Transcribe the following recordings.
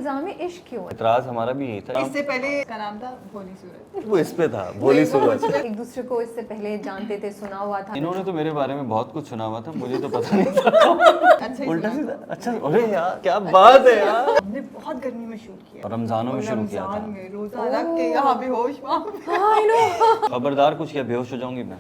इल्जाम इश्क क्यों है? इतराज हमारा भी यही था। इससे पहले का नाम था भोली सूरज। वो इस पे था, भोली सूरज। एक दूसरे को इससे पहले जानते थे, सुना हुआ था। इन्होंने तो मेरे बारे में बहुत कुछ सुना हुआ था, मुझे तो पता नहीं था। अच्छा ही उल्टा सुना सीधा। था। अच्छा, अरे यार क्या बात है यार। हमने बहुत गर्मी में शूट किया, और रमजानों में शुरू किया रमजान था। में रोजा रख के यहाँ बेहोश वहाँ पे। I know. खबरदार कुछ किया बेहोश हो जाऊंगी मैं।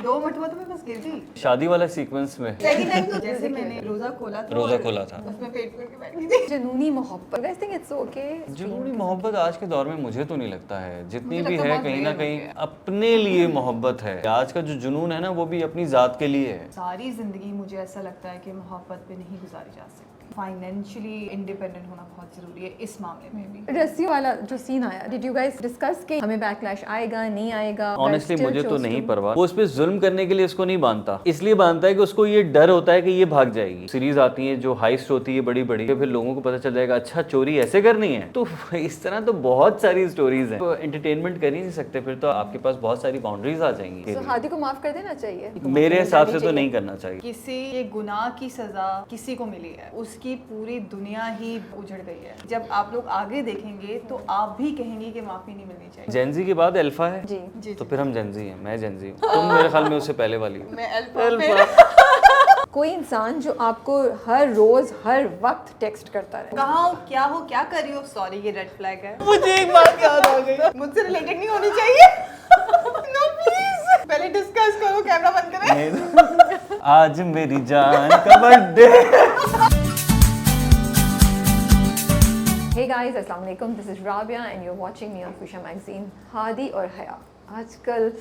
2 मरतबा तो मैं बस गिर गई। शादी वाला सीक्वेंस में सेकंड टाइम तो जैसे मैंने रोजा खोला था, रोजा और खोला था। उसमें पेट खोल के बैठ गई थी। जुनूनी मोहब्बत, आई थिंक इट्स ओके। जुनूनी मोहब्बत आज के दौर में मुझे तो नहीं लगता है, जितनी मुझे भी लगता है बहुत कहीं ना rare हो कहीं गया। अपने लिए मोहब्बत है। आज का जो जुनून है ना वो भी अपनी जात के लिए है। सारी जिंदगी मुझे ऐसा लगता है कि मोहब्बत पे नहीं गुजारी जा सकती। फाइनेंशियली इंडिपेंडेंट होना बहुत जरूरी है इस मामले में भी। रस्सी वाला जो सीन आया, डिड यू गाइस डिस्कस कि हमें बैकलैश आएगा नहीं आएगा? ऑनेस्टली But still मुझे तो chose नहीं to- परवाह। वो उस पे जुल्म करने के लिए उसको नहीं बांधता, इसलिए बांधता है कि उसको ये डर होता है कि ये भाग जाएगी। सीरीज आती है जो हाइस्ट होती है बड़ी बड़ी, फिर लोगों को पता चल जाएगा अच्छा चोरी ऐसे करनी है। तो इस तरह तो बहुत सारी स्टोरीज हैं। तो एंटरटेनमेंट कर ही नहीं सकते, फिर तो आपके पास बहुत सारी बाउंड्रीज आ जाएंगी। So, हादी को माफ कर देना चाहिए? मेरे हिसाब से तो नहीं करना चाहिए। किसी के गुनाह की सजा किसी को मिली है, उसकी पूरी दुनिया ही उजड़ गई है। जब आप लोग आगे देखेंगे तो आप भी कहेंगे कि माफी नहीं मिलनी चाहिए। जेंजी के बाद अल्फा है जी जी तो फिर हम जेंजी हैं, मैं जेंजी हूँ। तुम मेरे ख्याल में उससे पहले वाली हो। मैं अल्फा। कोई इंसान जो आपको हर रोज हर वक्त टेक्स्ट करता रहे, कहाँ हो, क्या कर रही हो? सॉरी, ये रेड फ्लैग है। मुझे एक बात याद आ गई, मुझसे रिलेटेड नहीं होनी चाहिए। नो प्लीज, पहले डिस्कस करो, कैमरा बंद करें। आज मेरी जान का बर्थडे। Hey guys, अस्सलाम वालेकुम, this is Rabia and you are watching me on Khusha magazine. Hadi और हया, आजकल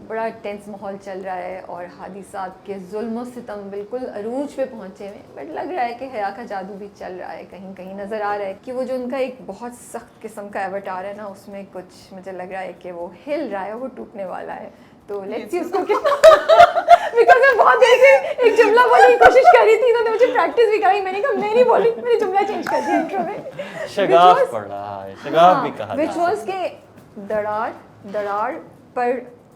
बड़ा टेंस माहौल चल रहा है और हादी साहब के जुल्म सितम बिल्कुल अरूज पे पहुंचे हुए हैं। बट लग रहा है कि हया का जादू भी चल रहा है, कहीं कहीं नज़र आ रहा है कि वो जो उनका एक बहुत सख्त किस्म का एवटार है ना, उसमें कुछ मुझे लग रहा है कि वो हिल रहा है, वो टूटने वाला है। तो लेट्स सी उसको कितना बिकॉज मैं बहुत देर से एक जुमला बोलने की कोशिश कर रही थी, तो मुझे प्रैक्टिस भी कराई। मैंने कहा मैं नहीं बोली, मैंने जुमला चेंज कर दिया इंट्रो में। शगाफ पढ़ रहा है, शगाफ भी कहा विच वाज के दरार पर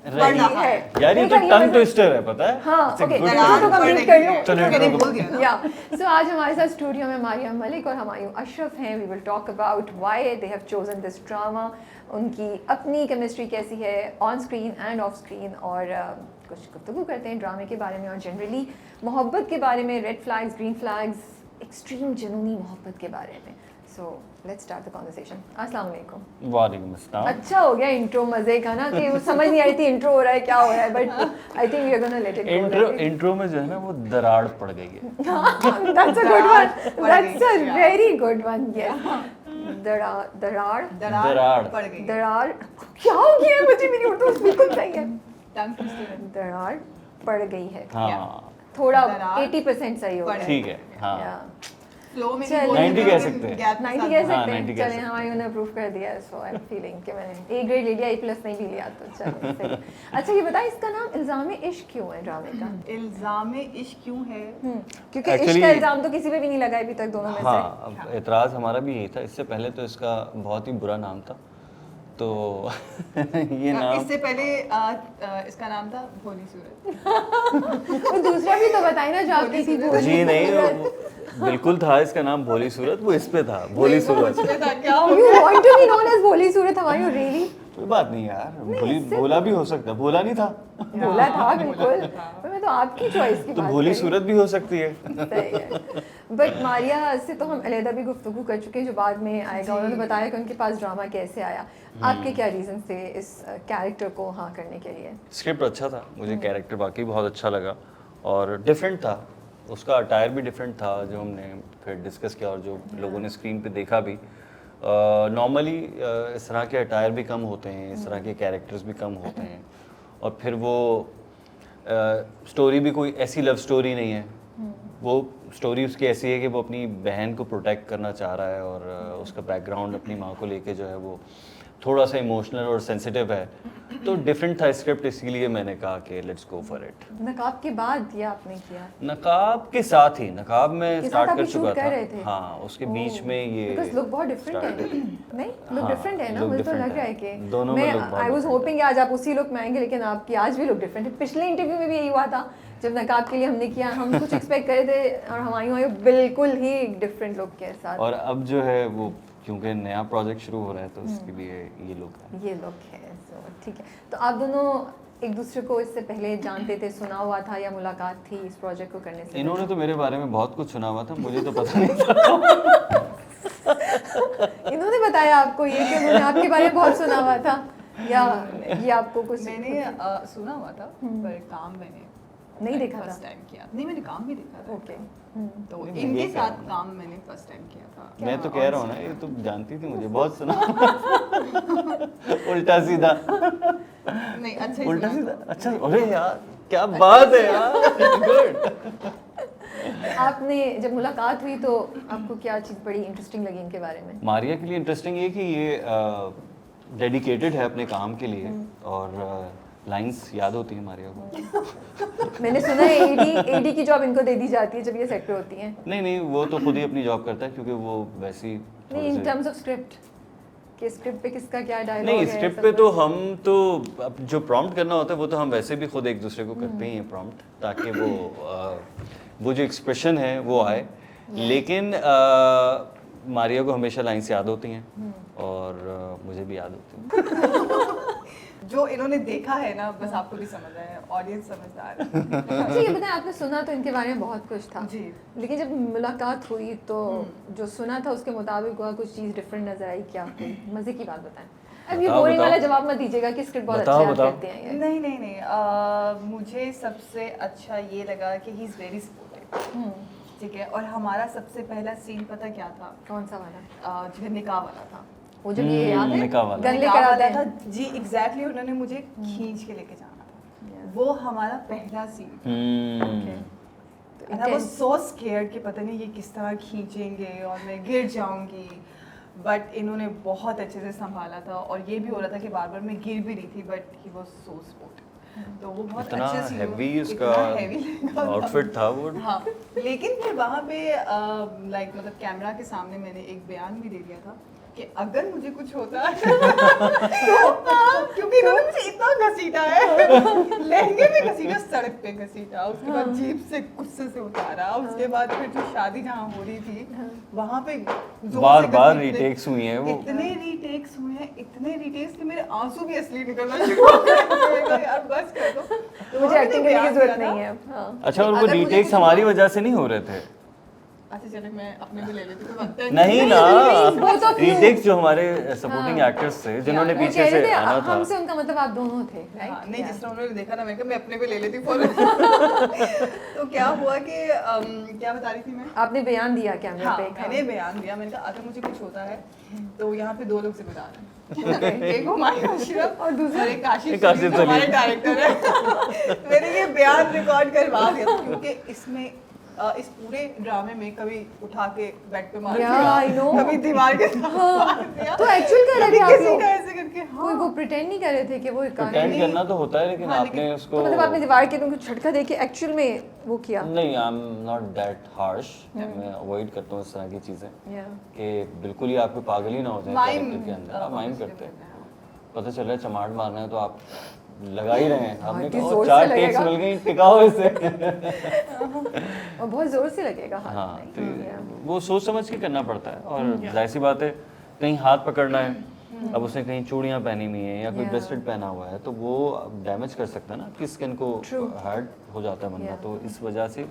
रही है। यार ये तो टंग ट्विस्टर है, पता है? हाँ, It's a okay, good दरार tongue तो twister. complete कर लो। चलो मैंने intro बोल को- दिया ना। या सो आज हमारे साथ स्टूडियो में मारिया मलिक और हुमायूं अशरफ हैं। We will talk about why they have chosen this drama, उनकी अपनी केमिस्ट्री कैसी है on screen and off screen, और कुछ गुफ्तगू करते हैं ड्रामे के बारे में और जनरली मोहब्बत के बारे में, red flags, green flags, extreme जुनूनी मोहब्बत के बारे में। So let's start the conversation. अस्सलाम वालेकुम। वालेकुम अस्सलाम। अच्छा हो गया इंट्रो मजे का ना, कि वो समझ नहीं आ रही थी इंट्रो हो रहा है क्या हो रहा है, but I think we are gonna let it go. Intro में जो है ना वो दरार पड़ गई है। That's a good one. That's a very good one. Yes. दरार दरार। दरार पड़ गई। दरार क्या हो गया है? मुझे मेरी उर्दू बिल्कुल सही है। टंग ट्विस्टर है। दरार पड़ गई है। हाँ थोड़ा दरार 80% सही हो गया। ठीक है। हाँ Yeah. फ्लो में चल, नहीं बोल 90 रही कह थी, सकते हैं। gap के 90 साथ। कह हाँ, सकते 90 हैं। कह चलें, सकते हैं। हमारी ने अप्रूव कर दिया है, सो आई एम फीलिंग कि मैंने A ग्रेड ले लिया, A+ नहीं भी लिया, तो चलो सही। अच्छा ये बताइए, इसका नाम इल्जाम इश्क क्यों है ड्रामे का? इल्जाम इश्क क्यों है? क्योंकि इश्क Actually- का इल्जाम तो किसी पे भी नहीं लगा अभी तक दोनों में से। हाँ, अब एतराज़ हमारा भी यही था। इससे पहले तो इसका बहुत ही बुरा नाम था, तो ये नाम इससे पहले इसका नाम था भोली सूरज। वो दूसरा भी तो बताए ना जो आपकी थी भोली जी नहीं, सूरज। वो बिल्कुल था इसका नाम भोली सूरत, वो इस पे था भोली सूरज। उसमें था, क्या हो You want to be known as भोली सूरत हमारी, really? कोई बात नहीं यार, भोली भोला भी हो सकता, भोला नहीं था भोला था बिल्कुल, पर मैं तो आपकी चॉइस की तो बात भोली कर रही सूरत भी हो सकती है। हूँ। सही है। बट मारिया से तो हम अलहदा भी गुफ्तगू कर चुके हैं, जो बाद में आएगा। उन्होंने बताया कि उनके पास ड्रामा कैसे आया। आपके क्या रीजन थे इस कैरेक्टर को हाँ करने के लिए? स्क्रिप्ट अच्छा था, मुझे कैरेक्टर वाकई बहुत अच्छा लगा और डिफरेंट था। उसका अटायर भी डिफरेंट था जो हमने फिर डिस्कस किया और जो लोगों ने स्क्रीन पे देखा भी। नॉर्मली इस तरह के अटायर भी कम होते हैं, इस तरह के कैरेक्टर्स भी कम होते हैं, और फिर वो स्टोरी भी कोई ऐसी लव स्टोरी नहीं है। वो स्टोरी उसकी ऐसी है कि वो अपनी बहन को प्रोटेक्ट करना चाह रहा है और उसका बैकग्राउंड अपनी माँ को लेके जो है वो थोड़ा सा इमोशनल और सेंसिटिव है, तो डिफरेंट था स्क्रिप्ट, इसीलिए मैंने कहा कि लेट्स गो फॉर इट। नकाब के बाद ये आपने किया? नकाब के साथ ही, नकाब में के स्टार्ट साथ कर अभी चुका shoot कर रहे थे? था। हाँ, उसके बीच में ये बिकॉज लुक बहुत डिफरेंट है। नहीं लुक हाँ, डिफरेंट है ना, look मुझे तो different लग रहा है। है कि दोनों में मैं look बहुत आई वाज different होपिंग आज आप उसी लुक में आएंगे, लेकिन आपकी आज भी लुक डिफरेंट है। पिछले इंटरव्यू में भी यही हुआ था, जब नकाब के लिए हमने किया, हम कुछ एक्सपेक्ट कर रहे थे और हम आई बिल्कुल ही डिफरेंट लुक के साथ। और अब जो है वो क्योंकि नया प्रोजेक्ट शुरू हो रहा है तो उसके लिए ये लुक है। ये लुक है, so ठीक है। तो आप दोनों एक दूसरे को इससे पहले जानते थे, सुना हुआ था, या मुलाकात थी इस प्रोजेक्ट को करने से? इन्होंने तो मेरे बारे में बहुत कुछ सुना हुआ था, मुझे तो पता नहीं था। इन्होंने बताया आपको ये कि उन्होंने आपके बारे में बहुत सुना हुआ था, या ये आपको कुछ मैंने सुना हुआ था पर काम मैंने नहीं देखा था? फर्स्ट टाइम किया। नहीं, मैंने काम भी देखा था। ओके। तो नहीं, इनके ये साथ काम- काम मैंने फर्स्ट टाइम किया था। मैं तो कह रहा हूँ ना, ये तो जानती थी मुझे, बहुत सुना। उल्टा सीधा, नहीं, अच्छा ही उल्टा सुना सीधा। था। अच्छा, अरे यार क्या बात है यार, गुड। आपने जब मुलाकात हुई तो आपको क्या चीज़ बड़ी इंटरेस्टिंग लगी इनके बारे में? मारिया के लिए इंटरेस्टिंग ये कि ये डेडिकेटेड है अपने काम के लिए, और लाइंस याद होती हैं मारिया को। मैंने सुना है एडी की जॉब इनको दे दी जाती है जब ये सेट पे होती हैं। नहीं, वो तो खुद ही अपनी जॉब करता है, क्योंकि वो वैसे ही नहीं, थोड़े इन से- टर्म्स ऑफ स्क्रिप्ट, कि स्क्रिप्ट पे किसका क्या डायलॉग नहीं, है, स्क्रिप्ट सब पे तो कुछ। हम तो अब जो प्रॉम्प्ट करना होता है वो तो हम वैसे भी खुद एक दूसरे को करते ही हैं प्रॉम्प्ट, ताकि वो जो एक्सप्रेशन है वो आए। लेकिन मारिया को हमेशा लाइंस याद होती हैं, और मुझे भी याद होती हैं। जो इन्होंने देखा है ना, बस आपको भी समझ आया है, ऑडियंस समझदार है। अच्छा ये बताएं, आपने सुना तो इनके बारे में बहुत कुछ था जी। लेकिन जब मुलाकात हुई तो जो सुना था उसके मुताबिक हुआ, कुछ चीज़ डिफरेंट नजर आई? क्या कोई मजे की बात बताएं। अब ये बताओ, बोरिंग बताओ। वाला जवाब मत दीजिएगा कि स्क्रिप्ट बहुत बताओ, अच्छा याद बताओ। करते हैं ये। नहीं, मुझे सबसे अच्छा ये लगा कि ही इज़ वेरी सपोर्टिव। ठीक है, और हमारा सबसे पहला सीन पता क्या था? कौन सा वाला? जो निकाह वाला था। वो जब ये याद है निकाह वाला। गन निकाह लेकर वाला आते था हैं। जी, एग्जैक्टली। उन्होंने मुझे खींच के लेके जाना था, वो हमारा पहला सीन। तो And I was intense। so scared कि पता नहीं ये किस तरह खींचेंगे और मैं गिर जाऊंगी, बट इन्होंने बहुत अच्छे से संभाला था, और ये भी हो रहा था कि बार बार मैं गिर भी रही थी, but he was so supportive. तो वो बहुत इतना अच्छे से हैवी इतना उसका heavy लगा था। आउटफिट था वो। हाँ, लेकिन फिर वहाँ पे लाइक मतलब कैमरा के सामने मैंने एक बयान भी दे दिया था कि अगर मुझे कुछ होता है तो क्योंकि इन्होंने मुझे इतना घसीटा है, लहंगे में घसीटा, सड़क पे घसीटा, उसके बाद जीप से गुस्से से उतारा, उसके बाद फिर जो शादी जहाँ हो रही थी वहाँ पे जोर बार से बार घसीटने- रीटेक्स हुई हैं वो। इतने रीटेक्स हुए हैं, इतने रीटेक्स कि मेरे आंसू भी असली निकलना शुरू हो गए। यार बस कर दो, तो मुझे वहाँ एक्टिंग मैंने करने की बयान जरूरत दिया था। नहीं है। हाँ। अच्छा, और वो अगर मुझे रीटेक्स कुछ हमारी हुआ- वजह से नहीं हो रहे थे। अच्छा चलो, मैं अपने भी ले लेती हूँ, कोई बात नहीं। नहीं ना, both of you। रीटेक्स जो हमारे सपोर्टिंग एक्टर्स थे जिन्होंने वो पीछे कह से रहे थे, आना था। हमसे उनका मतलब आप दोनों थे, हाँ, राइट? नहीं, जिस तरह उन्होंने देखा ना, मैंने कहा मैं अपने पे ले लेती हूँ फौरन। तो क्या हुआ कि क्या बता रही थी मैं? आपने बयान दिया कैमरे हाँ, पे? मैंने बयान दिया, मैंने कहा अगर मुझे कुछ होता है तो यहाँ पे 2 लोग जिम्मेदार हैं। एक हुमायूं अशरफ और दूसरा एक काशिफ काशिफ सलीम, जो हमारे सलीम। डायरेक्टर है। मैंने ये बयान रिकॉर्ड करवा दिया था, क्योंकि इसमें इस पूरे ड्रामे में कभी उठा के बेड पे मार Yeah, दिया, I know। कभी दीवार के साथ मार दिया, तो actual कर रहे कभी थे आप किसी लोग? का ऐसे करके। कोई वो हाँ, प्रिटेंड नहीं कर रहे थे कि वो एक प्रिटेंड नहीं। करना तो होता है, लेकिन हाँ, आपने लेकिन- उसको तो मतलब आपने दीवार के तुमको झटका दे के एक्चुअल में वो किया? नहीं, I am not that harsh. मैं अवॉइड करता हूँ इस तरह की चीज़ें, Yeah। कि बिल्कुल ही आपको पागल ही ना हो जाए माइम, कैरेक्टर के अंदर। आप माइम उसके करते हैं, अंदर। पता चल रहा है चमाट मारना है तो आप लगा ही रहे हैं। हमने इतनी कहा जोर से 4 टेक्स लगेगा। मिल गई, टिकाओ इसे। और बहुत जोर से लगेगा हाथ हाँ, में। तो वो सोच समझ के करना पड़ता है, और जाहिर सी बात है कहीं हाथ पकड़ना है, अब उसने कहीं चूड़ियाँ पहनी हुई हैं या कोई Yeah। ब्रेसलेट पहना हुआ है, तो वो डैमेज कर सकता है ना आपकी स्किन को, True। हर्ट हो जाता है बंदा, Yeah। तो इस वजह से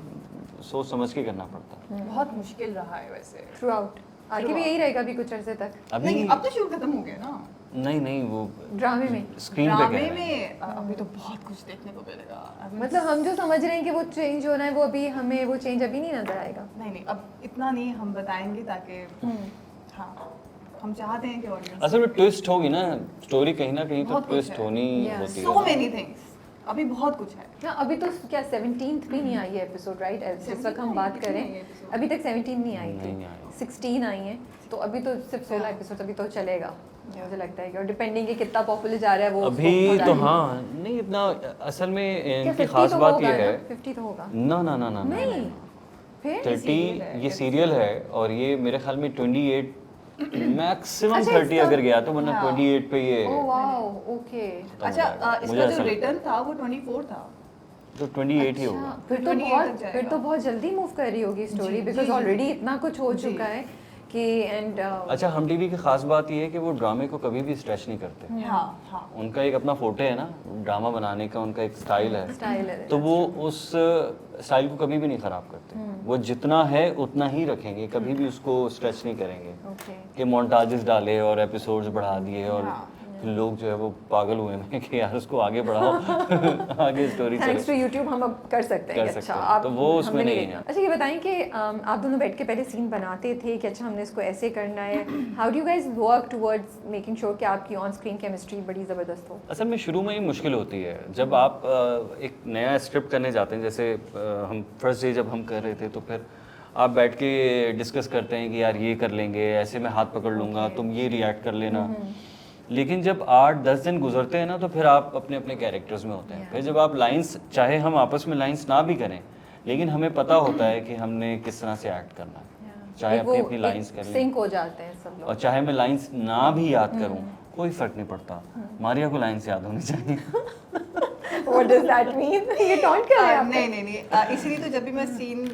सोच समझ के करना पड़ता है। बहुत मुश्किल रहा है वैसे। थ्रूआउट आगे भी यही रहेगा अभी कुछ अरसे तक अभी नहीं, अब तो शूट खत्म हो गया ना। नहीं, वो ड्रामे में। स्क्रीन पे ड्रामे कह रहे हैं। में अभी तो बहुत कुछ देखने को मिलेगा। अभी- मतलब हम जो समझ रहे हैं कि वो चेंज होना है, वो अभी हमें वो चेंज अभी नहीं नजर आएगा। नहीं, अब इतना नहीं हम बताएंगे, ताकि हाँ, हम चाहते हैं कि ऑडियंस असल में ट्विस्ट होगी ना स्टोरी, कहीं ना कहीं तो बहुत कुछ ट्विस्ट है। होनी Yeah। होती है सो ना। मेनी थिंग्स, अभी बहुत कुछ है। हाँ, अभी तो क्या 17th भी नहीं आई है एपिसोड, राइट? जिस वक्त हम बात नहीं आई करें है episode। अभी तक 17 नहीं आई नहीं थी, आई। 16 आई है, तो अभी तो सिर्फ 16 एपिसोड अभी तो चलेगा। मुझे लगता है कि और डिपेंडिंग कि कितना पॉपुलर जा रहा है वो अभी उसको तो पता हाँ नहीं इतना असल में क्या इनकी 50 खास तो बात होगा ये ना? है 50 तो होगा ना ना ना ना नहीं फिर 30 ये सीरियल है और ये मेरे ख्याल में 28 मैक्सिमम अच्छा, 30 इसका- अगर गया तो वरना हाँ। 28 पे ये ओह वाओ ओके खत्म अच्छा हो जाएगा। मुझे इसका ऐसा जो लगता रिटर्न था वो 24 था है। तो 28 ही होगा फिर तो 28 बहुत तक जाएगा। फिर तो बहुत जल्दी मूव कर रही होगी स्टोरी जी, बिकॉज जी, ऑलरेडी जी। इतना कुछ हो जी। चुका है कि एंड अच्छा हम टीवी की खास बात ये है कि वो ड्रामे को कभी भी स्ट्रेच नहीं करते हाँ हाँ उनका एक अपना फोटे है ना ड्रामा बनाने का उनका एक स्टाइल है स्टाइल है तो वो उस स्टाइल को कभी भी नहीं खराब करते वो जितना है उतना ही रखेंगे कभी भी उसको स्ट्रेच नहीं करेंगे ओके कि मोन्टाजेस डाले और एपिसोड्स बढ़ा दिए और हाँ। फिर लोग जो है वो पागल हुए हैं कि यार उसको आगे बढ़ाओ आगे स्टोरी थैंक्स टू चले यूट्यूब हम अब कर सकते हैं कर कि सकते अच्छा हैं। आप तो वो उसमें हमें नहीं देखना। है। अच्छा ये बताएं कि आप दोनों बैठ के पहले सीन बनाते थे कि अच्छा हमने इसको ऐसे करना है how do you guys work towards making sure कि आपकी ऑन स्क्रीन केमिस्ट्री बड़ी ज़बरदस्त हो असल में शुरू में ही मुश्किल होती है जब आप एक नया स्क्रिप्ट करने जाते हैं जैसे हम फर्स्ट डे जब हम कर रहे थे तो फिर आप बैठ के डिस्कस करते हैं कि यार ये कर लेंगे ऐसे मैं हाथ पकड़ लूँगा तुम ये रिएक्ट कर लेना लेकिन जब 8-10 दिन गुजरते हैं ना तो फिर आप अपने अपने कैरेक्टर्स में होते हैं फिर जब आप लाइंस चाहे हम आपस में लाइंस ना भी करें लेकिन हमें पता होता है कि हमने किस तरह से एक्ट करना है चाहे अपनी अपनी लाइंस कर लें सिंक हो जाते हैं सब और लोग चाहे मैं लाइंस ना भी याद करूं कोई फर्क नहीं पड़ता मारिया को लाइंस याद होनी चाहिए व्हाट डज दैट मीन ये टॉन्ट कर रहे हैं आप नहीं नहीं नहीं इसीलिए तो जब भी मैं सीन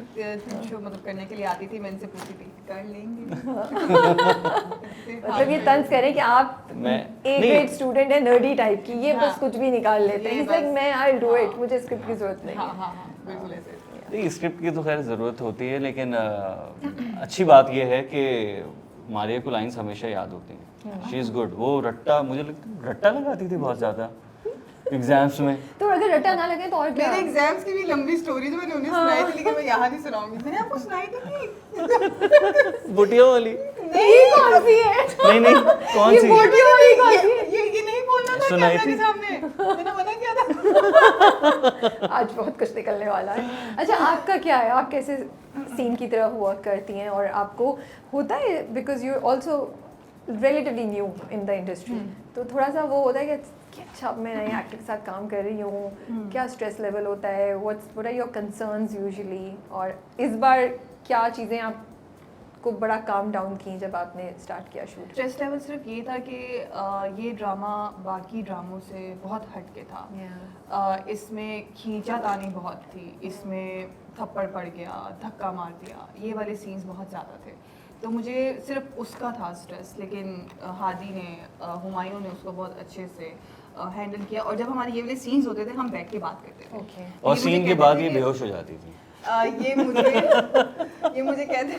शो मतलब करने के लिए आती थी मैं इनसे पूछती थी कर लेंगे मतलब ये तंज करें कि आप मैं ए नहीं ग्रेड स्टूडेंट है नर्डी टाइप की ये हाँ। बस कुछ भी निकाल लेते हैं ये इट्स लाइक बस- मैं आई डू हाँ। इट मुझे स्क्रिप्ट की जरूरत नहीं हाँ है हाँ हाँ बिल्कुल ऐसे नहीं स्क्रिप्ट की तो खैर ज़रूरत होती है लेकिन अच्छी बात यह है कि मारिया को लाइंस हमेशा याद होती हैं शी इज़ गुड वो रट्टा मुझे लगता रट्टा लगाती थी बहुत ज़्यादा एग्जाम्स में तो अगर रट्टा ना लगे तो और क्या मेरे एग्जाम्स की भी लंबी स्टोरी जो मैंने उन्हें सुनाई थी लेकिन मैं यहाँ नहीं सुनाऊंगी मैंने आपको सुनाई तो थी बुटिया वाली ये कौन सी है नहीं नहीं कौन ये सी मोटी वाली कौन सी है? ये नहीं बोलना था सुनाई कैमरा के थी। सामने मैंने मना किया था आज बहुत कुछ निकलने वाला है अच्छा आपका क्या है आप कैसे सीन की तरह वर्क करती हैं और आपको होता है because you also relatively new in the industry तो थोड़ा सा वो होता है कि अच्छा अब मैं नए एक्टर के साथ काम कर रही हूँ क्या स्ट्रेस लेवल होता है what are your concerns usually और इस बार क्या चीज़ें आपको बड़ा काम डाउन की जब आपने स्टार्ट किया शूट स्ट्रेस लेवल सिर्फ ये था कि ये ड्रामा बाकी ड्रामों से बहुत हटके था इसमें खींचातानी बहुत थी इसमें थप्पड़ पड़ गया धक्का मार दिया ये वाले सीन्स बहुत ज़्यादा थे तो मुझे सिर्फ उसका था स्ट्रेस लेकिन हादी ने हुमायूं ने उसको बहुत अच्छे से हैंडल किया और जब हमारे ये वाले सीन्स होते थे हम बैठ के बात करते थे ओके और ये मुझे सीन के कहते बाद थे ये कि- बेहोश हो जाती थी ये मुझे कहते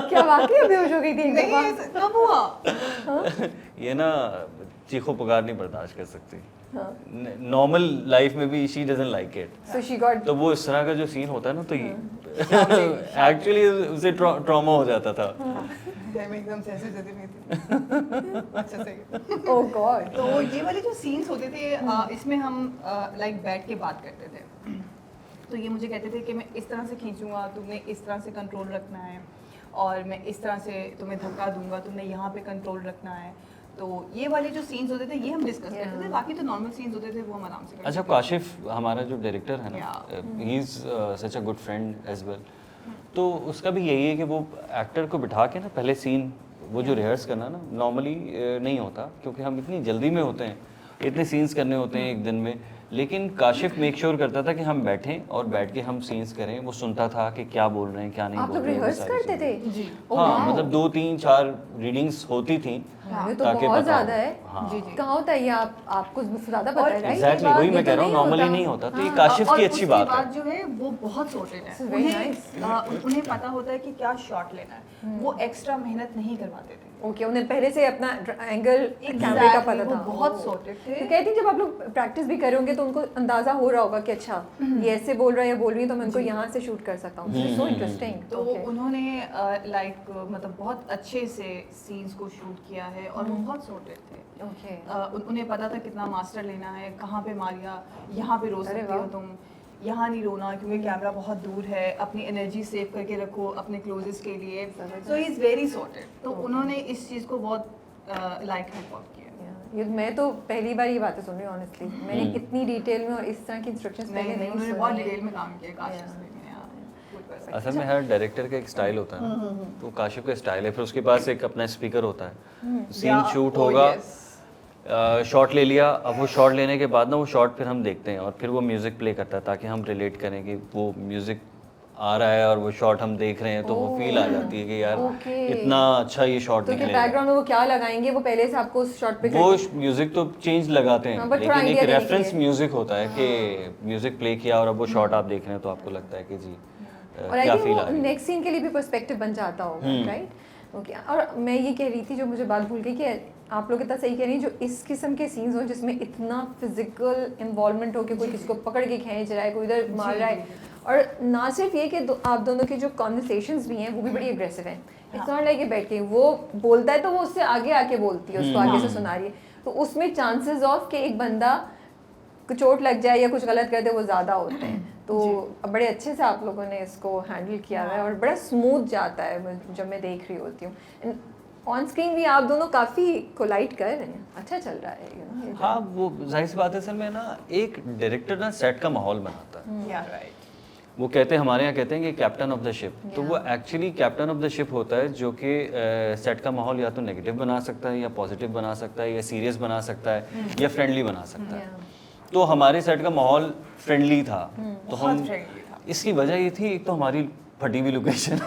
क्या वाकई बेहोश हो गई थी एक नहीं दफा ऐसा कब हुआ ये ना चीखो पुकार नहीं बर्दाश्त कर सकती नॉर्मल लाइफ में भी she doesn't like it so she got तो वो इस तरह का जो सीन होता है ना तो एक्चुअली उसे ट्रॉमा हो जाता था मैं एकदम से ऐसे जैसे नहीं थी अच्छा सही ओह गॉड तो ये वाले जो सीन्स होते थे इसमें हम लाइक बैठ के बात करते थे तो ये मुझे कहते थे कि मैं इस तरह से खींचूंगा तुमने इस तरह से कंट्रोल रखना है और मैं इस तरह से तुम्हें धक्का दूंगा तुमने यहाँ पे कंट्रोल रखना है तो ये वाले जो सीन्स होते थे ये हम डिस्कस करते थे बाकी तो नॉर्मल सीन्स होते थे वो हम आराम से करते अच्छा काशिफ हमारा जो डायरेक्टर है ना Yeah. He is such a good friend as well तो उसका भी यही है कि वो एक्टर को बिठा के ना पहले सीन वो जो रिहर्स करना ना नॉर्मली नहीं होता क्योंकि हम इतनी जल्दी में होते हैं इतने सीन्स करने होते हैं एक दिन में लेकिन काशिफ मेक श्योर करता था कि हम बैठें और बैठ के हम सीन्स करें वो सुनता था कि क्या बोल रहे हैं क्या नहीं आप बोल लोग रहे हैं वो रिहर्स सारी करते थे चीज़ें। जी हाँ मतलब 2 3 4 रीडिंग्स होती थी ये तो ताकि बहुत पता ज्यादा हो। है हाँ जी जी कहाँ होता है ये आपको ज्यादा पता है राइट एग्जैक्टली वही मैं कह रहा हूँ नॉर्मली नहीं होता तो ये काशिफ और की अच्छी उसकी बात है जो है वो बहुत सॉर्टेड This is है very उन्हें पता होता है कि क्या शॉट लेना है वो एक्स्ट्रा मेहनत नहीं करवाते थे ओके उन्हें पहले से अपना एंगल कैमरे का पता वो था बहुत सॉर्टेड थे तो कहती जब आप लोग प्रैक्टिस भी कर रहे होंगे तो उनको अंदाजा हो रहा होगा कि अच्छा ये ऐसे बोल रहा है या बोल रही है तो मैं उनको यहाँ से शूट कर सकता हूँ सो इंटरेस्टिंग तो उन्होंने लाइक मतलब बहुत अच्छे से सीन्स को शूट किया है और वो बहुत सॉर्टेड थे ओके उन्हें पता था कितना मास्टर लेना है कहाँ पे मारिया यहाँ पे रो अरे सकती हो वाह। तुम यहाँ नहीं रोना क्योंकि कैमरा बहुत दूर है, अपनी एनर्जी सेव करके रखो अपने क्लोजेस्ट के लिए। सो ही इज़ वेरी सॉर्टेड। तो उन्होंने इस चीज़ को बहुत लाइक हैंड वर्क किया। ये मैं तो पहली बार ये बातें सुन रही हूँ ऑनेस्टली। मैंने इतनी डिटेल में और इस तरह की इंस्ट्रक्शंस पहले नहीं उन्होंने सुनी बहुत है। डिटेल में काम किया काशिफ ने। असल में हर डायरेक्टर का एक स्टाइल होता है ना, तो काशिफ का स्टाइल है, फिर उसके पास एक अपना स्पीकर होता है, सीन शूट होगा, शॉट ले लिया, अब वो शॉट लेने के बाद ना वो शॉट फिर हम देखते हैं और फिर वो म्यूज़िक प्ले करता है ताकि हम रिलेट करें कि वो म्यूज़िक आ रहा है और वो शॉट हम देख रहे हैं, तो वो फील आ जाती है कि यार इतना अच्छा ये शॉट तो निकलेगा। बैकग्राउंड में वो क्या लगाएंगे वो पहले से आपको उस शॉट पे वो म्यूजिक तो चेंज लगाते हैं, हाँ, but थोड़ा लेकिन एक idea देने के रेफरेंस लिए। म्यूजिक होता है कि म्यूजिक प्ले किया और अब वो शॉट आप देख रहे हैं तो आपको लगता है कि जी और आई क्या थिंक फील आ वो रही है। नेक्स्ट सीन के लिए भी पर्सपेक्टिव बन जाता होगा, राइट? ओके। और मैं ये कह रही थी, जो मुझे बात भूल गई, कि आप लोग इतना सही कह रही हैं, जो इस किस्म के सीन्स हो जिसमें इतना फिजिकल इन्वॉल्वमेंट हो कि कोई किसी को पकड़ के खींच रहा है, कोई इधर मार रहा है, और ना सिर्फ ये कि आप दोनों के जो कॉन्वर्सेशंस भी हैं वो भी बड़ी अग्रेसिव हैं। इट्स नॉट लाइक बैठ के वो बोलता है तो वो उससे आगे आके बोलती है, उसको आगे से सुना रही है, तो उसमें चांसेस ऑफ कि एक बंदा को चोट लग जाए या कुछ गलत कर दे वो ज़्यादा होते हैं। तो बड़े अच्छे से आप लोगों ने इसको हैंडल किया हुआ है और बड़ा स्मूथ जाता है जब मैं देख रही होती हूँ। ऑन स्क्रीन भी आप दोनों काफ़ी कोलाइट कर रहे हैं, अच्छा चल रहा है, you know, ये हाँ, वो जाहिर सी बात है, असल में ना एक डायरेक्टर ना सेट का माहौल बनाता है। या राइट। वो कहते हैं, हमारे यहाँ कहते हैं कि कैप्टन ऑफ द शिप, तो वो actually captain of the ship होता है जो कि सेट का माहौल या तो नेगेटिव बना सकता है या पॉजिटिव बना सकता है या सीरियस बना सकता है या फ्रेंडली बना सकता है। तो हमारे सेट का माहौल फ्रेंडली था, तो हम इसकी वजह ये थी, एक तो हमारी फटी हुई लोकेशन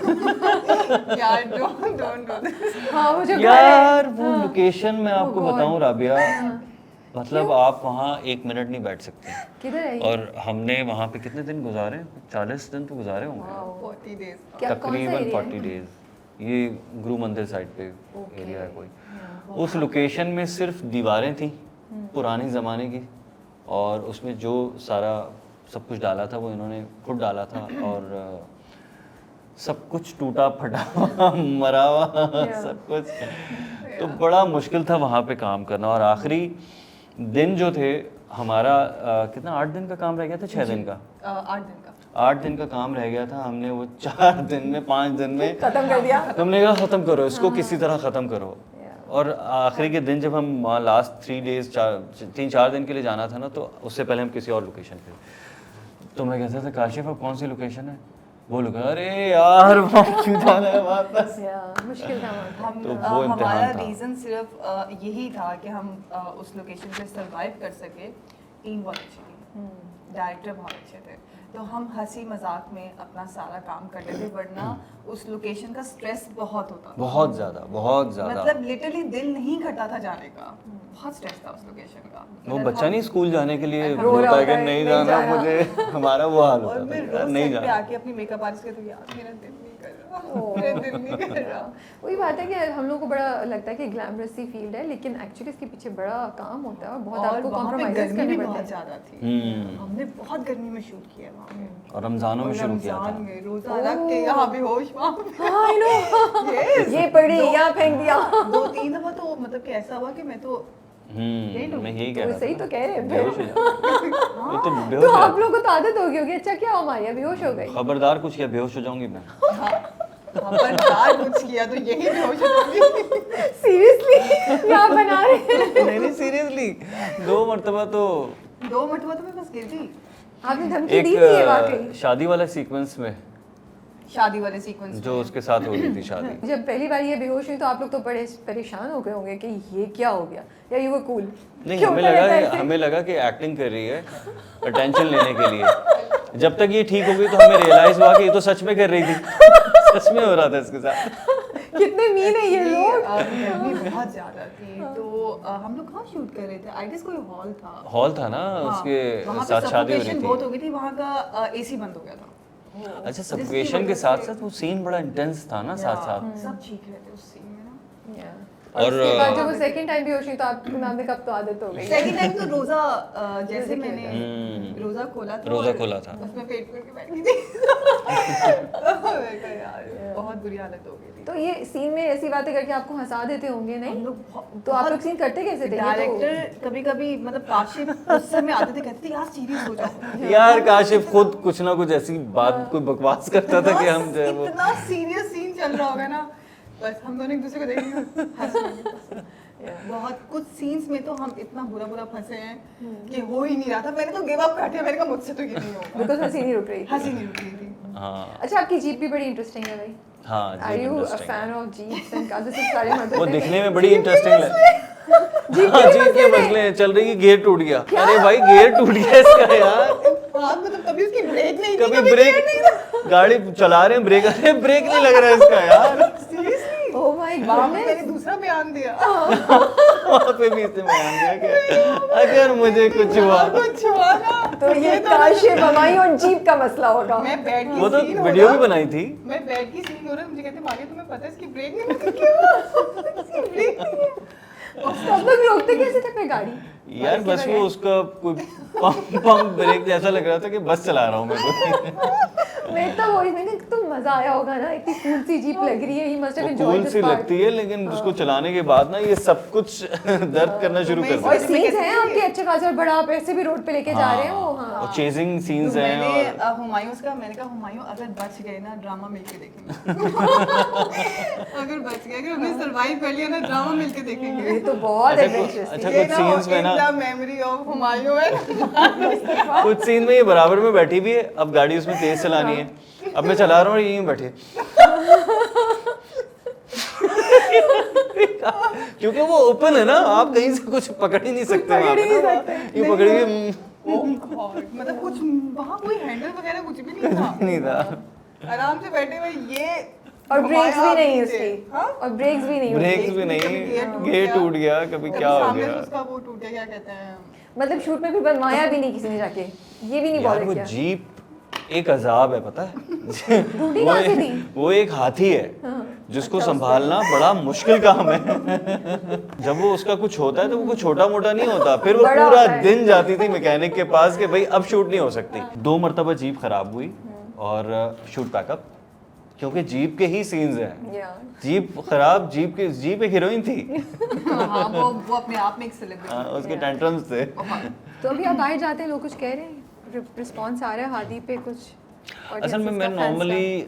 यार डोंट डू दिस। हाँ, मुझे यार वो लोकेशन मैं आपको बताऊं राबिया, मतलब आप वहाँ 1 मिनट नहीं बैठ सकते। किधर है ये? और हमने वहाँ पे कितने दिन गुजारे, 40 दिन तो गुजारे होंगे 40 डेज। क्या, कौन सा तकरीबन area है? 40 डेज। ये गुरु मंदिर साइड पे एरिया है कोई। उस लोकेशन में सिर्फ दीवारें थी पुरानी ज़माने की, और उसमें जो सारा सब कुछ डाला था वो इन्होंने खुद डाला था, और सब कुछ टूटा फटा मरा हुआ सब कुछ, तो बड़ा मुश्किल था वहाँ पे काम करना। और आखिरी दिन जो थे हमारा कितना 8 दिन का काम रह गया था, 6 दिन का 8 दिन का 8 दिन का काम रह गया था, हमने वो 4 दिन में 5 दिन में खत्म कर दिया। तुमने कहा ख़त्म करो इसको, किसी तरह ख़त्म करो। और आखिरी के दिन जब हम लास्ट 3 डेज 3-4 दिन के लिए जाना था ना, तो उससे पहले हम किसी और लोकेशन पे, तो मैं कहता था काशिफ अब कौन सी लोकेशन है, वो लोग अरे यार वहाँ क्यों जाना है वापस। मुश्किल था वहाँ। हम तो वो हमारा इम्तिहान था। रीज़न सिर्फ यही था कि हम उस लोकेशन पे सरवाइव कर सके। टीम बहुत अच्छी थी, डायरेक्टर बहुत अच्छे थे, तो हम हंसी मजाक में अपना सारा काम करते थे, वरना उस लोकेशन का स्ट्रेस बहुत होता था, बहुत ज़्यादा मतलब लिटरली दिल नहीं करता था जाने का, बहुत स्ट्रेस था उस लोकेशन का। वो बच्चा नहीं स्कूल जाने के लिए रो बोलता रहा है कि होता है, नहीं नहीं जाना जाना। मुझे, हमारा वो हाल और होता मैं था, रोज नहीं सेट पे जाना। आके अपनी मेकअप आर्टिस्ट कहती हूँ यार मेरा दिल नहीं कर रहा, मेरा दिल नहीं कर रहा। वही बात है कि हम लोग को बड़ा लगता है कि ग्लैमरस सी फील्ड है, लेकिन एक्चुअली इसके पीछे बड़ा काम होता है और बहुत और आपको वहाँ पे कॉम्प्रोमाइज़ गर्मी करने भी पड़ते बहुत हैं। ज़्यादा थी, हमने बहुत गर्मी में शूट किया वहाँ पे, और रमज़ानों में और शुरू किया था। रमज़ान में रोज़ा रख के यहाँ बेहोश वहाँ पे। हाँ, I know। ये पड़ी यहाँ फेंक दिया। 2-3 दफा तो मतलब कि ऐसा हुआ कि मैं तो मैं यही कह तो रहा सही था। तो कह रहे हैं बेहोश हो जाता। वो तो तो बेहोश हो आप जाता। लोगों को तो आदत होगी होगी, अच्छा क्या हमारे यहाँ बेहोश हो गई। खबरदार कुछ किया बेहोश हो जाऊंगी मैं। खबरदार कुछ किया तो यही बेहोश हो जाऊंगी। सीरियसली यहाँ बना रहे हैं। नहीं सीरियसली 2 मरतबा तो 2 मरतबा तो मैं बस गिर गई आपने धमकी दी थी ये वाकई। एक शादी वाला सीक्वेंस में शादी वाले सीक्वेंस जो उसके साथ हो रही थी शादी। जब पहली बार ये बेहोश हुई तो आप लोग तो बड़े परेशान हो गए होंगे कि ये क्या हो गया, या ये वो कूल नहीं हमें लगा कि एक्टिंग कर रही है अटेंशन लेने के लिए। जब तक ये ठीक हो गई तो हमें रियलाइज हुआ कि ये तो सच में कर रही थी, सच में हो रहा था इसके साथ। कितने मीन है ये लोग। गर्मी बहुत ज्यादा थी, तो हम लोग कहाँ शूट कर रहे थे, आई गेस कोई हॉल था ना, हाँ, उसके वहाँ पे साथ शादी हो रही suffocation बहुत थी। हो गई थी, वहाँ का एसी बंद हो गया था। अच्छा, सफोकेशन के साथ साथ वो सीन बड़ा इंटेंस था ना साथ साथ। सब चीख रहे थे उस सीन में ना। और उसके बाद जब वो सेकंड टाइम बेहोश हुई तो आपको नाम में कब तो आदत हो गई। सेकंड टाइम तो रोजा जैसे मैंने रोजा खोला था था उसमें पेट खोल के बैठ गई थी। मैं कहा यार बहुत बुरी हालत हो गई थी। तो ये सीन में ऐसी बातें करके आपको हंसा देते होंगे हम नहीं? लोग तो आप लोग सीन करते कैसे थे? ये तो- डायरेक्टर कभी कभी मतलब काशिफ गुस्से में आते थे, कहते थे यार सीरियस हो जाओ। यार काशिफ खुद कुछ ना कुछ ऐसी बात कोई बकवास करता था कि हम जो है वो इतना सीरियस सीन चल रहा होगा ना, बस हम दोनों एक दूसरे को देखेंगे हंस लेंगे। बहुत कुछ सीन्स में तो हम इतना बुरा बुरा फंसे हैं कि हो ही नहीं रहा था। मैंने तो गिव अप कर दिया, मैंने कहा मुझसे तो ये नहीं होगा। बिकॉज हंसी नहीं रुक रही थी। हंसी नहीं रुक रही थी। हाँ अच्छा, आपकी जीप भी बड़ी इंटरेस्टिंग है भाई। हाँ आर जी यू अ interesting फैन है। Of jeeps and cars? This is सारे मदद वो दिखने में बड़ी इंटरेस्टिंग लग जीप हाँ के जी के मसले चल रही है, गियर टूट गया। अरे भाई गियर टूट गया इसका यार, हाँ मतलब कभी उसकी ब्रेक नहीं थी, कभी ब्रेक गाड़ी चला रहे हैं ब्रेक अरे ब्रेक नहीं लग रहा है इसका यार। सीरियसली ओह माय वहाँ पे गॉड। मैंने दूसरा बयान दिया। वहाँ पे भी इसने बयान दिया कि अगर मुझे कुछ हुआ कुछ हुआ ना तो ये काशिफ हमारी और जीप का मसला होगा। मैं बेड की वो तो सीन हो वीडियो रहा- भी बनाई थी। मैं बेड की सीन हो रहा है, मुझे कहते मारिया तुम्हें पता है इसकी ब्रेक नहीं लगी क्यों? इसकी ब्रेक नहीं है। तो आप लोग रोकते कैसे थे फिर गाड़ी? यार बस वो उसका कोई पंप ब्रेक जैसा लग रहा था कि बस चला रहा हूँ मैं तो। मैं तो वही, मैंने तो मजा आया होगा ना, इतनी कूल सी जीप लग रही है। ही मस्ट हैव वो enjoyed cool this sea part. लगती है लेकिन उसको चलाने के बाद ना ये सब कुछ दर्द करना शुरू कर और देता है। सीन्स हैं आपके अच्छे खासे, और बड़ा आप ऐसे भी रोड पे लेके जा रहे हैं वो। हाँ और चेजिंग तो सीन्स हैं मैंने और हुमायूं का मैंने कहा हुमायूं अगर बच गए ना ड्रामा मिलके देखेंगे। अगर बच गए, अगर हमने सर्वाइव कर लिया ना ड्रामा मिलके ये देखेंगे। तो बहुत अच्छा, एडवेंचरस अच्छा, थी। ये कुछ scenes में ना- मेमोरी ऑफ हुमायूं है। कुछ सीन में ये बराबर में बैठी भी है। अब गाड़ी उसमें तेज चलानी है, अब मैं चला रहा हूँ और यहीं बैठे क्योंकि वो ओपन है ना, आप कहीं से कुछ पकड़ ही नहीं सकते वहाँ पे ना। ये पकड़ के मतलब कुछ वहाँ कोई हैंडल वगैरह कुछ भी नहीं था, नहीं था। आराम से बैठे हुए ये और ब्रेक्स भी नहीं थे। उसकी। हाँ? और ब्रेक्स भी नहीं ब्रेक्स उसकी। भी नहीं, कभी गेट टूट गया, कभी क्या हो सामने से गया। उसका वो टूट गया, क्या कहते हैं मतलब शूट में भी बनवाया भी नहीं किसी ने जाके, ये भी नहीं यार बॉदर वो किया। जीप एक अजाब है पता है। टूटी कहाँ से थी? वो एक हाथी है जिसको संभालना बड़ा मुश्किल काम है। जब वो उसका कुछ होता है तो वो कुछ छोटा मोटा नहीं होता। फिर वो बड़ा पूरा होता है। दिन जाती थी मैकेनिक के पास कि भाई अब शूट नहीं हो सकती। 2 मरतबा जीप खराब हुई और शूट पैकअप, क्योंकि जीप के ही सीन्स हैं। या जीप खराब, जीप एक हीरोइन थी। हाँ वो अपने आप में एक सेलिब्रिटी। हाँ, उसके टेंट्रम्स थे। तो अभी आप बाहर जाते हैं, लोग कुछ कह रहे हैं, रिस्पॉन्स आ रहा है हादी पे कुछ? असल में मैं नॉर्मली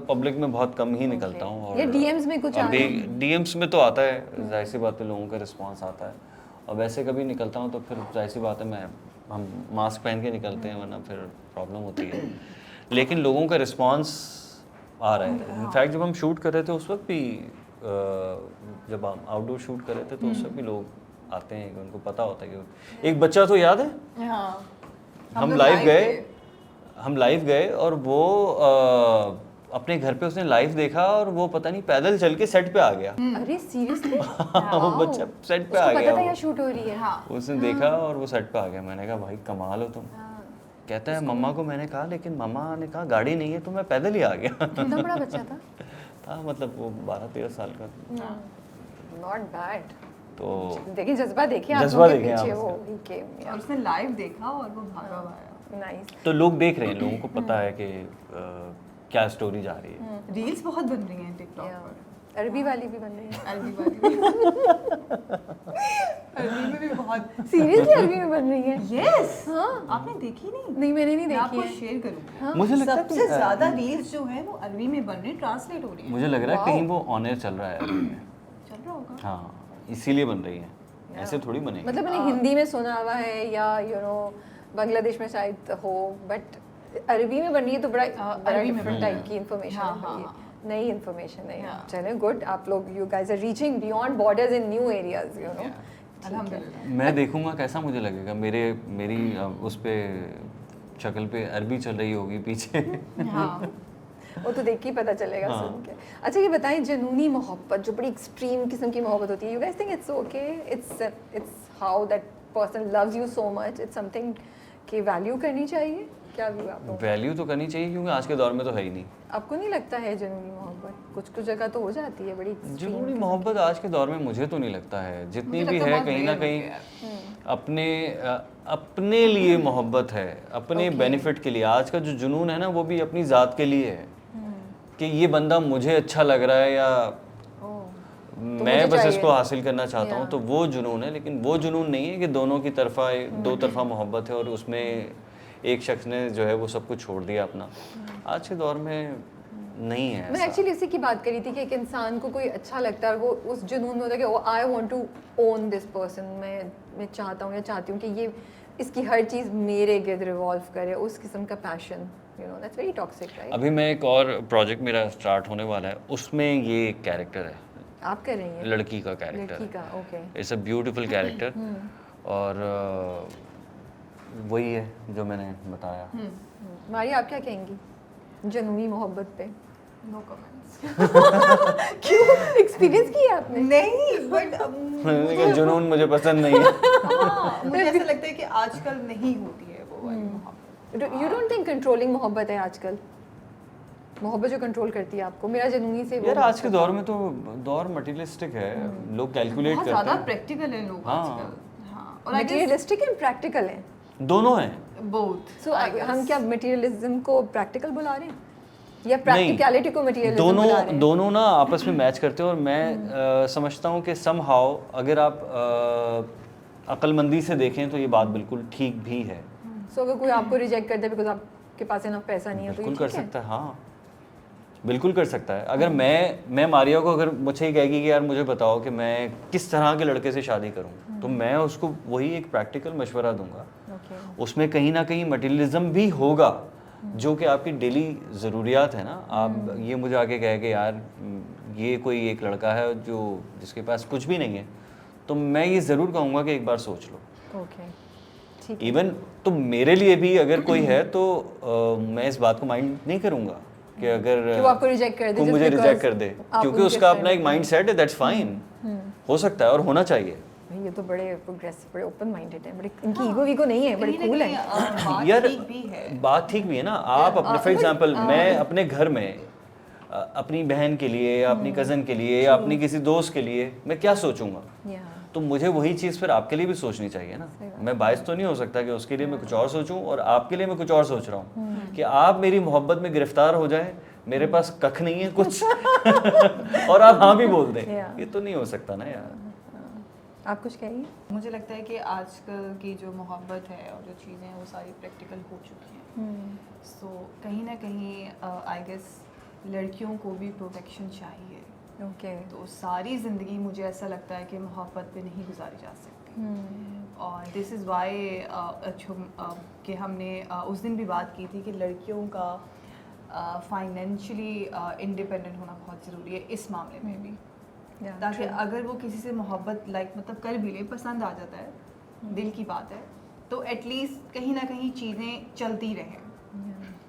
पब्लिक में बहुत कम ही निकलता हूँ। और ये DMs में कुछ आ अभी रहा है? DMs में तो आता है, जाहिर सी बात है लोगों का रिस्पांस आता है। और वैसे कभी निकलता हूँ तो फिर जाहिर सी बात है हम मास्क पहन के निकलते हैं, वरना फिर प्रॉब्लम होती है। लेकिन लोगों का रिस्पांस आ रहा है। इनफैक्ट जब हम शूट कर रहे थे उस वक्त भी, जब हम आउटडोर शूट कर रहे थे तो उस वक्त भी लोग आते हैं, उनको पता होता है कि एक बच्चा तो याद है हाँ हम लोग लाइव live गए और वो अपने घर पे उसने लाइव देखा और वो पता नहीं पैदल चल के सेट पे आ गया। अरे सीरियसली? वो बच्चा सेट पे आ उसको गया। पता था यहाँ शूट हो रही है? हाँ उसने देखा और वो सेट पे आ गया। मैंने कहा भाई कमाल हो तुम। कहता है मम्मा को मैंने कहा, लेकिन मम्मा ने कहा गाड़ी नहीं है, तो मैं पैदल ही आ गया। कितना बड़ा बच्चा था? था मतलब वो 12-13 साल का था। Not bad. तो देखिए जज्बा देखिए जज्बा आंखों के देखिए पीछे आप वो उसका। he came, और उसने लाइव देखा और वो भागा हुआ आया। नाइस। तो लोग देख रहे हैं, लोगों को पता है कि क्या स्टोरी जा रही है। रील्स बहुत बन रही हैं टिकटॉक Yeah. पर। अरबी वाली भी बन रही है? अरबी वाली अरबी में भी बहुत। सीरियसली अरबी में बन रही है? यस हाँ। आपने देखी नहीं? नहीं मैंने नहीं मैं देखी आपको है। शेयर करूंगी। हाँ? मुझे लगता है सबसे कि ज्यादा रील्स जो है वो अरबी में बन रही है, ट्रांसलेट हो रही है। मुझे लग रहा है Wow. कहीं वो ऑन एयर चल रहा है अभी में। चल रहा होगा। हाँ इसीलिए बन रही है, ऐसे थोड़ी बनेगी। मतलब मैंने हिंदी में सुना हुआ है या बांग्लादेश में शायद हो, बट अरबी में बन रही है तो बड़ा अरबी में डिफरेंट बन टाइप रही है। की इन्फॉर्मेशन हाँ, है हाँ, ये। हाँ। नई इन्फॉर्मेशन है। Yeah. चले गुड, आप लोग you guys are reaching beyond borders in new areas अल्हम्दुलिल्लाह। मैं देखूंगा कैसा मुझे लगेगा। मेरी उस पे शक्ल पे अरबी चल रही होगी पीछे। हाँ वो तो देख के ही पता चलेगा हाँ। सुन के। अच्छा ये बताएं, जुनूनी मोहब्बत जो बड़ी एक्सट्रीम किस्म की मोहब्बत होती है, you guys think it's okay? It's how that person loves you so much, it's something की वैल्यू करनी चाहिए? क्या व्यू आप लोगों का? वैल्यू तो करनी चाहिए क्योंकि आज के दौर में तो है ही नहीं। आपको नहीं लगता है जुनूनी मोहब्बत कुछ जगह तो हो जाती है बड़ी extreme जुनूनी किस्म मोहब्बत आज के दौर में मुझे तो नहीं लगता है। जितनी मुझे भी लगता है बहुत कहीं ना rare कहीं हो गया है। अपने लिए मोहब्बत है, अपने बेनिफिट के लिए। आज का जो जुनून है ना वो भी अपनी ज़ात के लिए है। कि ये बंदा मुझे अच्छा लग रहा है या मैं मुझे बस चाहिए। इसको हासिल करना चाहता हूँ, Yeah. तो वो जुनून है। लेकिन वो जुनून नहीं है कि दोनों की तरफा दो तरफा मोहब्बत है और उसमें एक शख्स ने जो है वो सब कुछ छोड़ दिया अपना। आज के दौर में नहीं है मैं ऐसा। एक्चुअली इसी की बात करी थी कि एक इंसान को कोई अच्छा लगता है और वो उस जुनून में होता है कि I want to own this person, मैं चाहता हूँ या चाहती हूँ कि ये इसकी हर चीज़ मेरे गिर्द रिवॉल्व करे, उस किस्म का passion, you know, that's very toxic, right? अभी मैं एक और प्रोजेक्ट मेरा स्टार्ट होने वाला है, उसमें ये एक कैरेक्टर है, आप कर रही हैं? लड़की का कैरेक्टर लड़की है। का, okay. It's a beautiful character और वही है जो मैंने बताया। मारी, आप क्या कहेंगी जुनूनी मोहब्बत पे? No comments. क्यों, एक्सपीरियंस किया आपने? नहीं बट मैंने कहा जुनून मुझे पसंद नहीं है। मुझे ऐसा लगता है कि आजकल नहीं होती है वो वाली मोहब्बत। यू डोंट थिंक कंट्रोलिंग मोहब्बत है आजकल? मोहब्बत जो कंट्रोल करती है आपको, मेरा जुनूनी से वो यार आज के दौर में तो दौर मटेरियलिस्टिक है, लोग कैलकुलेट बहुत करते ज़्यादा हैं। प्रैक्टिकल है लोग हाँ। आजकल। हाँ, और I guess materialistic and practical है। दोनों हैं। बोथ। सो हम क्या मटेरियलिज्म को प्रैक्टिकल बुला रहे हैं या प्रैक्टिकलिटी को मटेरियलिज्म बुला रहे दोनों हैं? दोनों ना आपस में मैच करते हैं और मैं समझता हूँ कि समहाउ अगर आप अक्लमंदी से देखें तो ये बात बिल्कुल ठीक भी है। सो अगर कोई आपको रिजेक्ट कर दे बिकॉज आपके पास इनफ पैसा नहीं है तो ये बिल्कुल कर ठीक है? सकता है, हाँ बिल्कुल कर सकता है। अगर मैं मारिया को अगर मुझे कहेगी कि यार मुझे बताओ कि मैं किस तरह के लड़के से शादी करूं, तो मैं उसको वही एक प्रैक्टिकल मशवरा दूंगा। Okay. उसमें कहीं ना कहीं मटेरियलिज्म भी होगा जो कि आपकी डेली ज़रूरियात है ना। आप ये मुझे आके कहे कि यार ये कोई एक लड़का है जो जिसके पास कुछ भी नहीं है, तो मैं ये ज़रूर कहूँगा कि एक बार सोच लो। ओके, ठीक है। इवन तो मेरे लिए भी अगर कोई है तो मैं इस बात को माइंड नहीं करूँगा कि अगर कि वो आपको रिजेक्ट कर दे वो just मुझे because रिजेक्ट कर दे, आप क्योंकि उनके उसका friend अपना एक हैं। माइंड सेट है, दैट्स फाइन। हो सकता है और होना चाहिए। भाई ये तो बड़े प्रोग्रेसिव, बड़े ओपन माइंडेड हैं, बड़े इनकी ईगो वीगो नहीं है, बड़े कहीं ना कूल कहीं, हैं। बात यार ठीक भी है। बात ठीक भी है ना। आप अपने फॉर एग्जांपल मैं अपने घर में अपनी बहन के लिए या अपनी कज़न के लिए या अपनी किसी दोस्त के लिए मैं क्या सोचूंगा, या तो मुझे वही चीज़ फिर आपके लिए भी सोचनी चाहिए ना। मैं बायस तो नहीं हो सकता कि उसके लिए मैं कुछ और सोचूं और आपके लिए मैं कुछ और सोच रहा हूँ कि आप मेरी मोहब्बत में गिरफ्तार हो जाए, मेरे पास कख नहीं है कुछ और आप हाँ भी बोल दें। Yeah. ये तो नहीं हो सकता ना यार। आप कुछ कहिए। मुझे लगता है कि आजकल की जो मोहब्बत है और जो चीज़ें हैं वो सारी प्रैक्टिकल हो चुकी हैं। सो कहीं ना कहीं आई गेस लड़कियों को भी प्रोटेक्शन चाहिए। ओके, तो सारी ज़िंदगी मुझे ऐसा लगता है कि मोहब्बत पे नहीं गुजारी जा सकती। और दिस इज़ वाई कि हमने उस दिन भी बात की थी कि लड़कियों का फाइनेंशियली इंडिपेंडेंट होना बहुत ज़रूरी है इस मामले में भी, ताकि अगर वो किसी से मोहब्बत मतलब कर भी ले, पसंद आ जाता है, दिल की बात है, तो एटलीस्ट कहीं ना कहीं चीज़ें चलती रहें,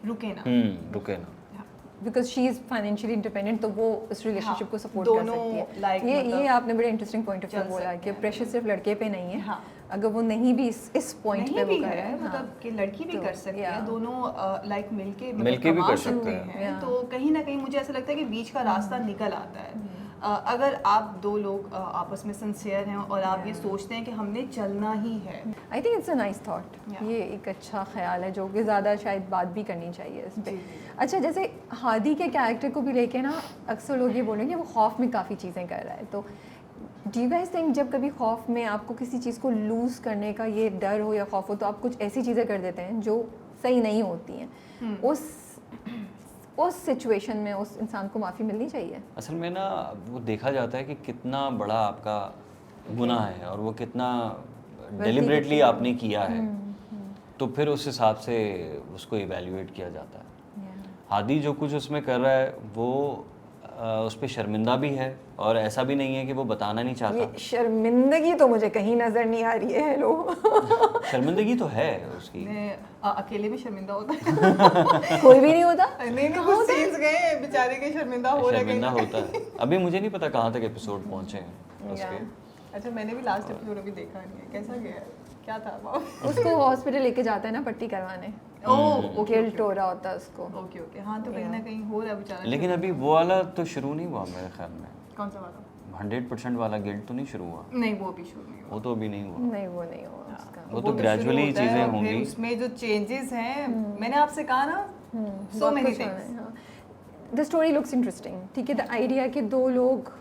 रुके ना। रुके ना। Because she is financially independent, तो वो इस रिलेशनशिप को सपोर्ट कर दोनों सकती है। like ये मतलब आपने बड़े इंटरेस्टिंग पॉइंट ऑफ व्यू चल बोला सकते कि हैं। प्रेशर सिर्फ लड़के पे नहीं है। हाँ। अगर वो नहीं भी इस पॉइंट पे नहीं वो भी कर रहा है, है, मतलब कि लड़की भी तो, कर सकती है, yeah. दोनों लाइक मिलके मिलके भी कमा कर सकते सकते हैं। हैं। तो कहीं ना कहीं मुझे ऐसा लगता है कि बीच का रास्ता निकल आता है। अगर आप दो लोग आपस में सिंसियर हैं और आप ये सोचते हैं कि हमने चलना ही है। I think it's a nice thought. Yeah. ये एक अच्छा ख्याल है जो कि ज़्यादा शायद बात भी करनी चाहिए इस पे। जी, जी। अच्छा, जैसे हादी के कैरेक्टर को भी लेके ना अक्सर लोग ये बोलेंगे वो खौफ में काफ़ी चीज़ें कर रहा है, तो डू यू गाइस थिंक जब कभी खौफ में आपको किसी चीज़ को लूज़ करने का ये डर हो या खौफ हो तो आप कुछ ऐसी चीज़ें कर देते हैं जो सही नहीं होती हैं, उस सिचुएशन में उस इंसान को माफ़ी मिलनी चाहिए? असल में ना वो देखा जाता है कि कितना बड़ा आपका गुनाह है और वो कितना डेलिबरेटली आपने किया है, तो फिर उस हिसाब से उसको इवैल्यूएट किया जाता है। हादी जो कुछ उसमें कर रहा है वो उस पर शर्मिंदा भी है और ऐसा भी नहीं है कि वो बताना नहीं चाहता। ये शर्मिंदगी तो मुझे कहीं नज़र नहीं आ रही है। हेलो शर्मिंदगी तो है उसकी। मैं अकेले भी शर्मिंदा होता है। कोई भी नहीं होता। नहीं कुछ सीन्स गए बेचारे के शर्मिंदा हो रहे शर्मिंदा होता है। अभी मुझे नहीं पता कहाँ तक एपिसोड पहुँचे हैं उसके। अच्छा, मैंने भी लास्ट एपिसोड अभी देखा नहीं है, कैसा गया है, क्या था वो? उसको हॉस्पिटल लेके जाता है ना पट्टी करवाने, ओह ओके गिल्ट हो रहा होता है उसको। ओके ओके, हाँ तो कहीं ना कहीं हो रहा है बेचारा। लेकिन अभी वो वाला तो शुरू नहीं हुआ मेरे ख्याल में। कौन सा वाला? 100% वाला गिल्ट तो नहीं शुरू हुआ। नहीं, वो भी शुरू नहीं हुआ। वो तो अभी नहीं हुआ। नहीं, वो नहीं हुआ उसका। वो तो शुरू ग्रेजुअली होता है चीज़ें और फिर होंगी। उसमें जो चेंजेस हैं, मैंने आपसे कहा ना, सो बहुत मेनी कुछ होना थिंग्स। है, हाँ। द स्टोरी लुक्स इंटरेस्टिंग, ठीक है, द आइडिया कि दो लोग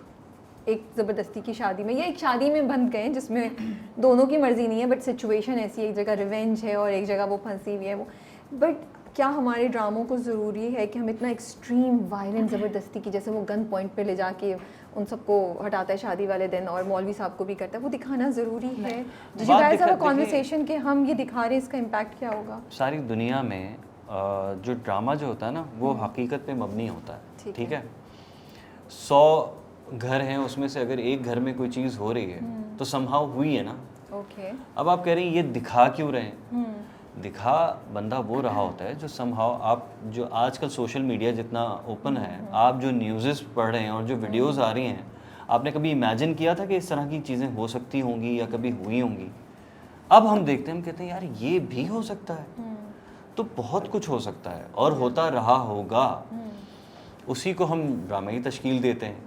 एक ज़बरदस्ती की शादी में या एक शादी में बंध गए जिसमें दोनों की मर्ज़ी नहीं है, बट सिचुएशन ऐसी है, एक जगह रिवेंज है और एक जगह वो फंसी हुई है वो। बट क्या हमारे ड्रामों को ज़रूरी है कि हम इतना एक्सट्रीम वायलेंट ज़बरदस्ती की, जैसे वो गन पॉइंट पे ले जाके उन सबको हटाता है शादी वाले दिन और मौलवी साहब को भी करता है, वो दिखाना ज़रूरी है? Did you guys have a conversation कि हम ये दिखा रहे हैं, इसका इम्पैक्ट क्या होगा? सारी दुनिया में जो ड्रामा जो होता है ना वो हकीकत पे मबनी होता है, ठीक है। 100 घर हैं, उसमें से अगर एक घर में कोई चीज़ हो रही है तो समहाउ हुई है ना। ओके। अब आप कह रहे हैं ये दिखा क्यों रहे हैं? दिखा बंदा वो रहा होता है जो समहाउ, आप जो आजकल सोशल मीडिया जितना ओपन है, आप जो न्यूज़ पढ़ रहे हैं और जो वीडियोस आ रही हैं, आपने कभी इमेजिन किया था कि इस तरह की चीज़ें हो सकती होंगी या कभी हुई होंगी? अब हम देखते हैं, हम कहते हैं यार ये भी हो सकता है, तो बहुत कुछ हो सकता है और होता रहा होगा, उसी को हम ड्रामे की तश्कील देते हैं।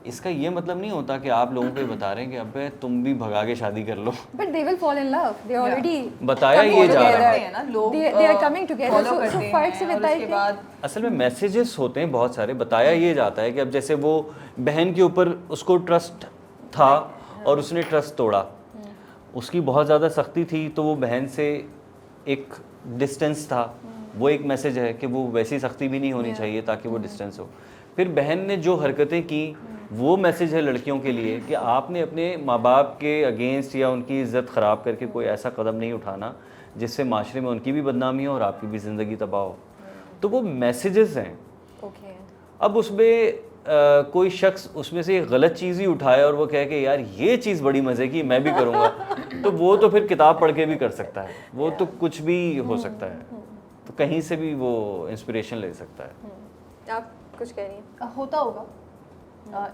इसका ये मतलब नहीं होता कि आप लोगों को बता रहे हैं कि अबे तुम भी भगा के शादी कर लो। But they will fall in love. They already बताया ये जा रहा है ना लोग, they are coming together. So फर्क से बताइए उसके बाद असल में मैसेजेस होते हैं बहुत सारे। बताया ये जाता है कि अब जैसे वो बहन के ऊपर उसको ट्रस्ट था और उसने ट्रस्ट तोड़ा, उसकी बहुत ज़्यादा सख्ती थी तो वो बहन से एक डिस्टेंस था, वो एक मैसेज है कि वो वैसी सख्ती भी नहीं होनी चाहिए ताकि वो डिस्टेंस हो। फिर बहन ने जो हरकतें की वो मैसेज है लड़कियों के लिए कि आपने अपने माँ बाप के अगेंस्ट या उनकी इज़्ज़त ख़राब करके कोई ऐसा कदम नहीं उठाना जिससे माशरे में उनकी भी बदनामी हो और आपकी भी ज़िंदगी तबाह हो। तो वो मैसेजेस हैं। Okay. अब उसमें कोई शख्स उसमें से एक गलत चीज़ ही उठाए और वो कहे कि यार ये चीज़ बड़ी मज़े की, मैं भी करूँगा, तो वो तो फिर किताब पढ़ के भी कर सकता है, वो तो कुछ भी हो सकता है, तो कहीं से भी वो इंस्पिरेशन ले सकता है। आप कुछ कह रही हैं? होता होगा,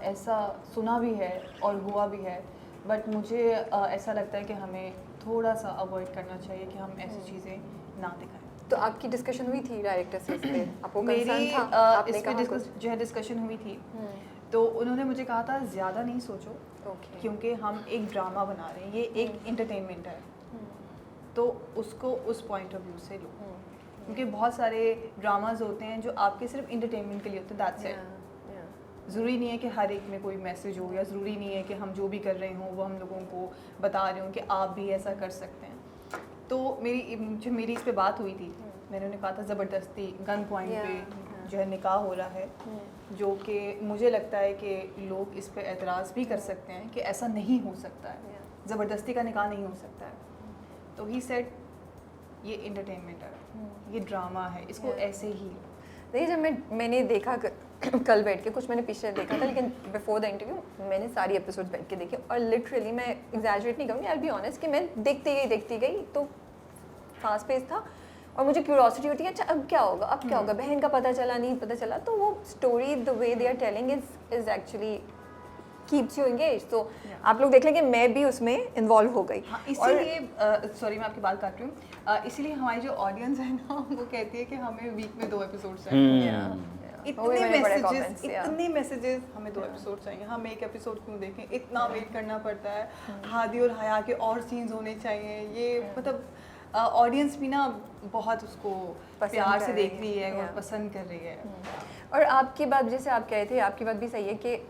ऐसा सुना भी है और हुआ भी है, बट मुझे ऐसा लगता है कि हमें थोड़ा सा अवॉइड करना चाहिए कि हम ऐसी चीज़ें ना दिखाएं। तो आपकी डिस्कशन हुई थी डायरेक्टर से इस पे? आपको मेरी कंसर्न था? आपने इस पे कहा कुछ? जो है डिस्कशन हुई थी, तो उन्होंने मुझे कहा था ज़्यादा नहीं सोचो, Okay. क्योंकि हम एक ड्रामा बना रहे हैं, ये एक इंटरटेनमेंट है, तो उसको उस पॉइंट ऑफ व्यू से लो, क्योंकि बहुत सारे ड्रामाज होते हैं जो आपके सिर्फ इंटरटेनमेंट के लिए होते हैं, दैट्स इट। ज़रूरी नहीं है कि हर एक में कोई मैसेज हो, या ज़रूरी नहीं है कि हम जो भी कर रहे हों वो हम लोगों को बता रहे हों कि आप भी ऐसा कर सकते हैं। तो मेरी इस पे बात हुई थी, मैंने उन्हें कहा था ज़बरदस्ती गन पॉइंट पे जो है निकाह हो रहा है, जो कि मुझे लगता है कि लोग इस पे एतराज़ भी कर सकते हैं कि ऐसा नहीं हो सकता है, ज़बरदस्ती का निकाह नहीं हो सकता है। तो ही सेड ये इंटरटेनमेंट है, ये ड्रामा है, इसको ऐसे ही लो। नहीं, जब मैंने देखा कल बैठ के, कुछ मैंने पीछे देखा था, लेकिन बिफोर द इंटरव्यू मैंने सारी एपिसोड बैठ के देखे और लिटरली मैं एग्जैजरेट नहीं करूँगी, आई विल बी ऑनेस्ट कि मैं देखती गई तो फास्ट पेस था और मुझे क्यूरियोसिटी होती है, अच्छा अब क्या होगा, अब क्या होगा, बहन का पता चला नहीं पता चला, तो वो story the way they are telling is actually keeps you engage. तो आप लोग देख लें कि मैं भी उसमें इन्वॉल्व हो गई। हाँ, इसीलिए सॉरी मैं आपकी बात काट रही हूँ, इसीलिए हमारी जो ऑडियंस है ना वो कहती है कि हमें वीक में 2 एपिसोड्स चाहिए। इतने मैसेजेस हमें 2 एपिसोड चाहिए, हम एक एपिसोड क्यों देखें, इतना वेट करना पड़ता है, हादी और हया के और सीन्स होने चाहिए, ये मतलब ऑडियंस भी ना बहुत उसको प्यार से देख रही है और पसंद कर रही है। और आपकी बात, जैसे आप कह रहे थे, आपकी बात भी सही है कि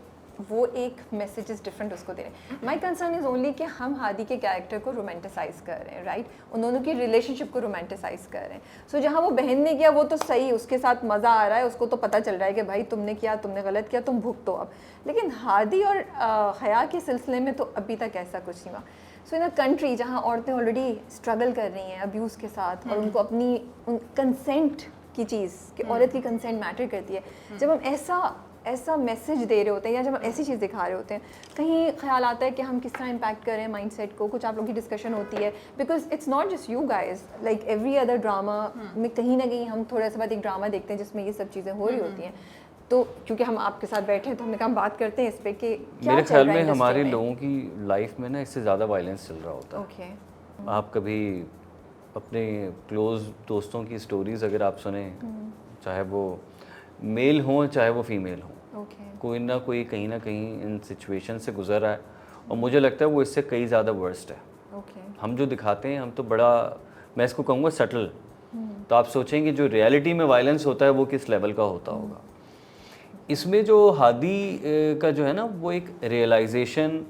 वो एक मैसेजेस डिफरेंट उसको दे रहे हैं। माई कंसर्न इज़ ओनली कि हम हादी के कैरेक्टर को रोमांटिसाइज कर रहे हैं, राइट, उन दोनों की रिलेशनशिप को रोमांटिसाइज कर रहे हैं। सो जहाँ वो बहन ने किया वो तो सही, उसके साथ मज़ा आ रहा है, उसको तो पता चल रहा है कि भाई तुमने किया, तुमने गलत किया, तुम भुगतो अब। लेकिन हादी और हया के सिलसिले में तो अभी तक ऐसा कुछ नहीं हुआ। सो इन अ कंट्री जहाँ औरतें ऑलरेडी स्ट्रगल कर रही हैं अब्यूज़ के साथ और उनको अपनी कंसेंट की चीज़ कि औरत की कंसेंट मैटर करती है, जब हम ऐसा मैसेज दे रहे होते हैं या जब हम ऐसी चीज़ दिखा रहे होते हैं, कहीं ख्याल आता है कि हम किस तरह इम्पैक्ट कर रहे हैं माइंडसेट को। कुछ आप लोगों की डिस्कशन होती है, because it's not just you guys, like every other drama में कहीं ना कहीं हम थोड़ा सा बाद एक ड्रामा देखते हैं जिसमें ये सब चीज़ें हो रही होती हैं। तो क्योंकि हम आपके साथ बैठे हैं तो हमने कहा हम बात करते हैं इस पर कि क्या मेरे चल ख्याल रहा है में हमारे industry लोगों की लाइफ में ना इससे ज़्यादा वायलेंस चल रहा होता है। ओके। आप कभी अपने क्लोज़ दोस्तों की स्टोरीज़ अगर आप सुने, चाहे वो मेल हों चाहे वो फीमेल हों, कोई ना कोई कहीं ना कहीं इन सिचुएशन से गुजर रहा है और मुझे लगता है वो इससे कई ज़्यादा वर्स्ट है। हम जो दिखाते हैं हम तो बड़ा, मैं इसको कहूँगा सटल, तो आप सोचेंगे जो रियलिटी में वायलेंस होता है वो किस लेवल का होता होगा। इसमें जो हादी का जो है ना वो एक रियलाइजेशन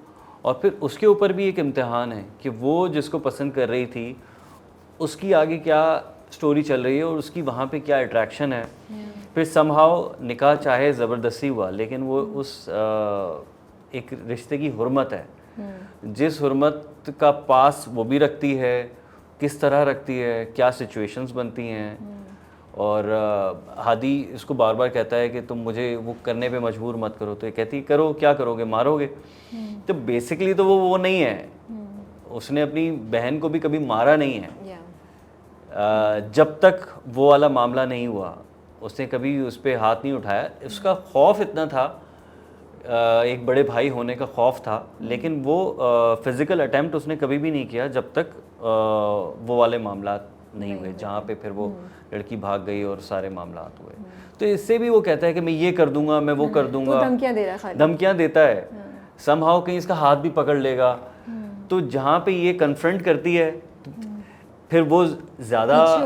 और फिर उसके ऊपर भी एक इम्तिहान है कि वो जिसको पसंद कर रही थी उसकी आगे क्या स्टोरी चल रही है और उसकी वहाँ पे क्या अट्रैक्शन है। फिर समहाउ निकाह चाहे ज़बरदस्ती हुआ लेकिन वो उस एक रिश्ते की हुर्मत है, जिस हुर्मत का पास वो भी रखती है, किस तरह रखती है, क्या सिचुएशंस बनती हैं। और हादी इसको बार बार कहता है कि तुम मुझे वो करने पे मजबूर मत करो, तो ये कहती करो, क्या करोगे, मारोगे। तो बेसिकली तो वो नहीं है, उसने अपनी बहन को भी कभी मारा नहीं है। जब तक वो वाला मामला नहीं हुआ उसने कभी उस पर हाथ नहीं उठाया। उसका खौफ इतना था, एक बड़े भाई होने का खौफ था, लेकिन वो फिज़िकल अटेम्प्ट उसने कभी भी नहीं किया जब तक वो वाले मामला नहीं हुए, जहाँ पे फिर वो लड़की भाग गई और सारे मामला हुए। तो इससे भी वो कहता है कि मैं ये कर दूंगा, मैं वो कर दूंगा, धमकियाँ दे रहा है, धमकियाँ देता है, समहाउ कहीं इसका हाथ भी पकड़ लेगा। तो जहाँ पे ये कन्फ्रंट करती है फिर वो ज़्यादा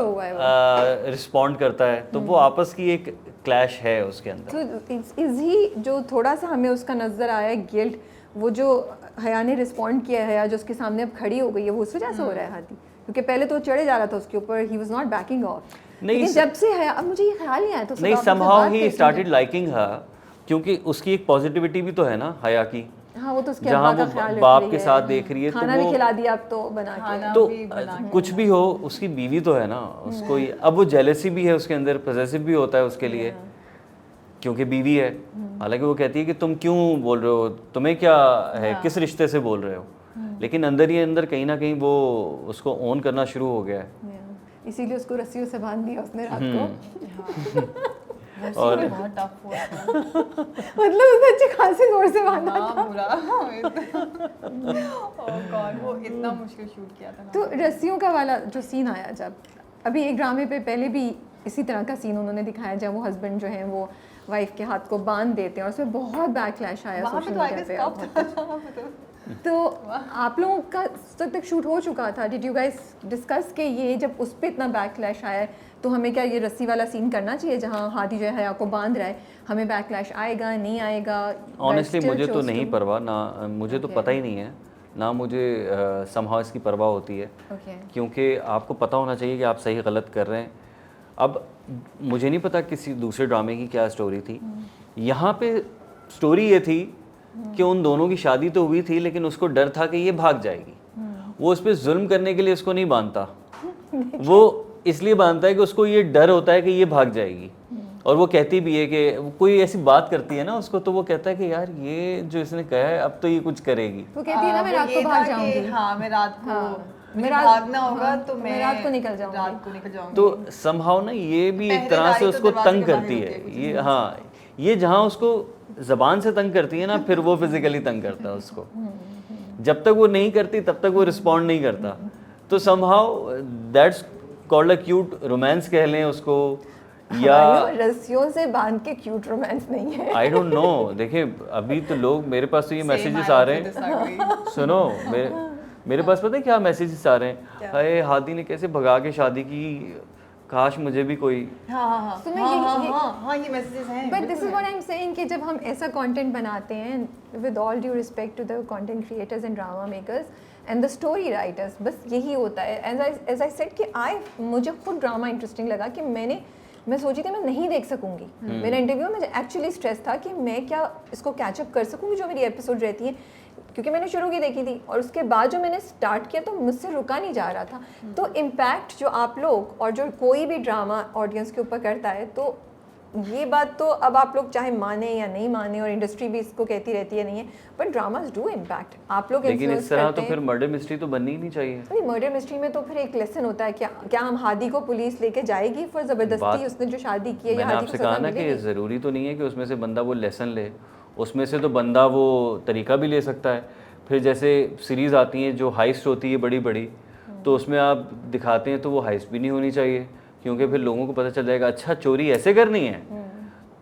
रिस्पॉन्ड करता है, तो वो आपस की एक क्लैश है उसके अंदर। तो इज ही जो थोड़ा सा हमें उसका नज़र आया गिल्ट, वो जो हया ने रिस्पॉन्ड किया है या जो उसके सामने अब खड़ी हो गई है, वो उस वजह से हो रहा है हादी, क्योंकि पहले तो चढ़े जा रहा था उसके ऊपर, he was not banking of. लेकिन जब से हया, अब मुझे ये ख्याल नहीं आया तो नहीं, समहाउ ही स्टार्टेड लाइकिंग हर, क्योंकि उसकी एक पॉजिटिविटी भी तो है ना हया की। हाँ, वो तो उसके जहाँ वो बाप के साथ देख रही है, खाना तो भी खिला दिया अब तो बना के, तो कुछ भी हो उसकी बीवी तो है ना उसको। अब वो जेलेसी भी है उसके अंदर, पॉसेसिव भी होता है उसके लिए क्योंकि बीवी है। हालांकि वो कहती है कि तुम क्यों बोल रहे हो, तुम्हें क्या है, किस रिश्ते से बोल रहे हो, लेकिन अंदर ही अंदर कहीं ना कहीं वो उसको ओन करना शुरू हो गया है। इसीलिए उसको रस्सियों से बांध दिया उसने रात को। और बहुत टफ हुआ मतलब उसने अच्छे खासे जोर से बांधा था। बुरा ओह गॉड, वो इतना मुश्किल शूट किया था। तो रस्सियों का वाला जो सीन आया, जब अभी एक ड्रामे पे पहले भी इसी तरह का सीन उन्होंने दिखाया जब वो हस्बैंड जो है वो वाइफ के हाथ को बांध देते हैं और उसमें बहुत बैकलैश आया सोशल मीडिया पे। तो आप लोगों का तक शूट हो चुका था, डिड यू गाइस डिस्कस के ये जब उस पर इतना बैकलैश आया तो हमें क्या ये रस्सी वाला सीन करना चाहिए जहाँ हादी जो है हया को बांध रहा है, हमें बैकलैश आएगा नहीं आएगा? ऑनेस्टली मुझे तो नहीं परवाह ना, मुझे तो पता ही नहीं है ना, मुझे समहाउ इसकी परवाह होती है, क्योंकि आपको पता होना चाहिए कि आप सही गलत कर रहे हैं। अब मुझे नहीं पता किसी दूसरे ड्रामे की क्या स्टोरी थी, यहाँ पे स्टोरी ये थी कि उन दोनों की शादी तो हुई थी लेकिन उसको डर था कि ये भाग जाएगी। वो उस पर जुल्म करने के लिए उसको नहीं बांधता, वो इसलिए बांधता है कि उसको ये डर होता है कि ये भाग जाएगी। और वो कहती भी है कि कोई ऐसी बात करती है ना उसको, तो वो कहता है कि यार ये जो इसने कहा है अब तो ये कुछ करेगी। वो कहती है ना मैं रात को भाग जाऊंगी। हाँ, मैं रात को मेरा भागना होगा तो मैं रात को निकल जाऊंगी। तो समहाउ ना ये भी एक तरह से उसको तंग करती है ये। हाँ, ये जहाँ उसको ज़बान से तंग करती है ना, फिर वो फिजिकली तंग करता है उसको। जब तक वो नहीं करती तब तक वो रिस्पॉन्ड नहीं करता। तो somehow that's called a cute romance कह लें उसको, या रस्सियों से बांध के क्यूट रोमांस नहीं है। आई डोंट नो। देखिए अभी तो लोग, मेरे पास तो ये मैसेजेस आ रहे हैं, सुनो मेरे पास पता है क्या मैसेजेस आ रहे हैं, अरे हादी ने कैसे भगा के शादी की, काश मुझे भी कोई। ये मैसेजेस हैं। But this is what I am saying कि जब हम ऐसा कंटेंट बनाते हैं, with all due respect to the content creators and drama makers and the story writers, बस यही होता है। एज आई सेड कि मुझे खुद ड्रामा इंटरेस्टिंग लगा कि मैं सोची थी मैं नहीं देख सकूंगी। मेरा इंटरव्यू में एक्चुअली स्ट्रेस था कि मैं क्या इसको कैचअप कर सकूंगी जो मेरी एपिसोड रहती है, क्योंकि मैंने शुरू की देखी थी और उसके बाद जो मैंने स्टार्ट किया तो मुझसे रुका नहीं जा रहा था। तो इम्पैक्ट जो आप लोग और जो कोई भी ड्रामा ऑडियंस के ऊपर करता है, तो ये बात तो अब आप लोग चाहे माने या नहीं माने, और इंडस्ट्री भी इसको कहती रहती है नहीं है, बट ड्रामास डू इम्पैक्ट। आप लोग लेकिन इस तरह तो फिर मर्डर मिस्ट्री तो बननी ही नहीं चाहिए। नहीं, मर्डर मिस्ट्री में तो फिर एक लेसन होता है। क्या हम हादी को पुलिस लेके जाएगी फॉर जबरदस्ती, उसने जो शादी की है, मैंने आपसे कहा ना कि ज़रूरी तो नहीं है कि उसमें से बंदा वो लेसन ले, उसमें से तो बंदा वो तरीका भी ले सकता है। फिर जैसे सीरीज़ आती हैं जो हाइस्ट होती है बड़ी बड़ी, तो उसमें आप दिखाते हैं तो वो हाइस्ट भी नहीं होनी चाहिए, क्योंकि फिर लोगों को पता चल जाएगा अच्छा चोरी ऐसे करनी है।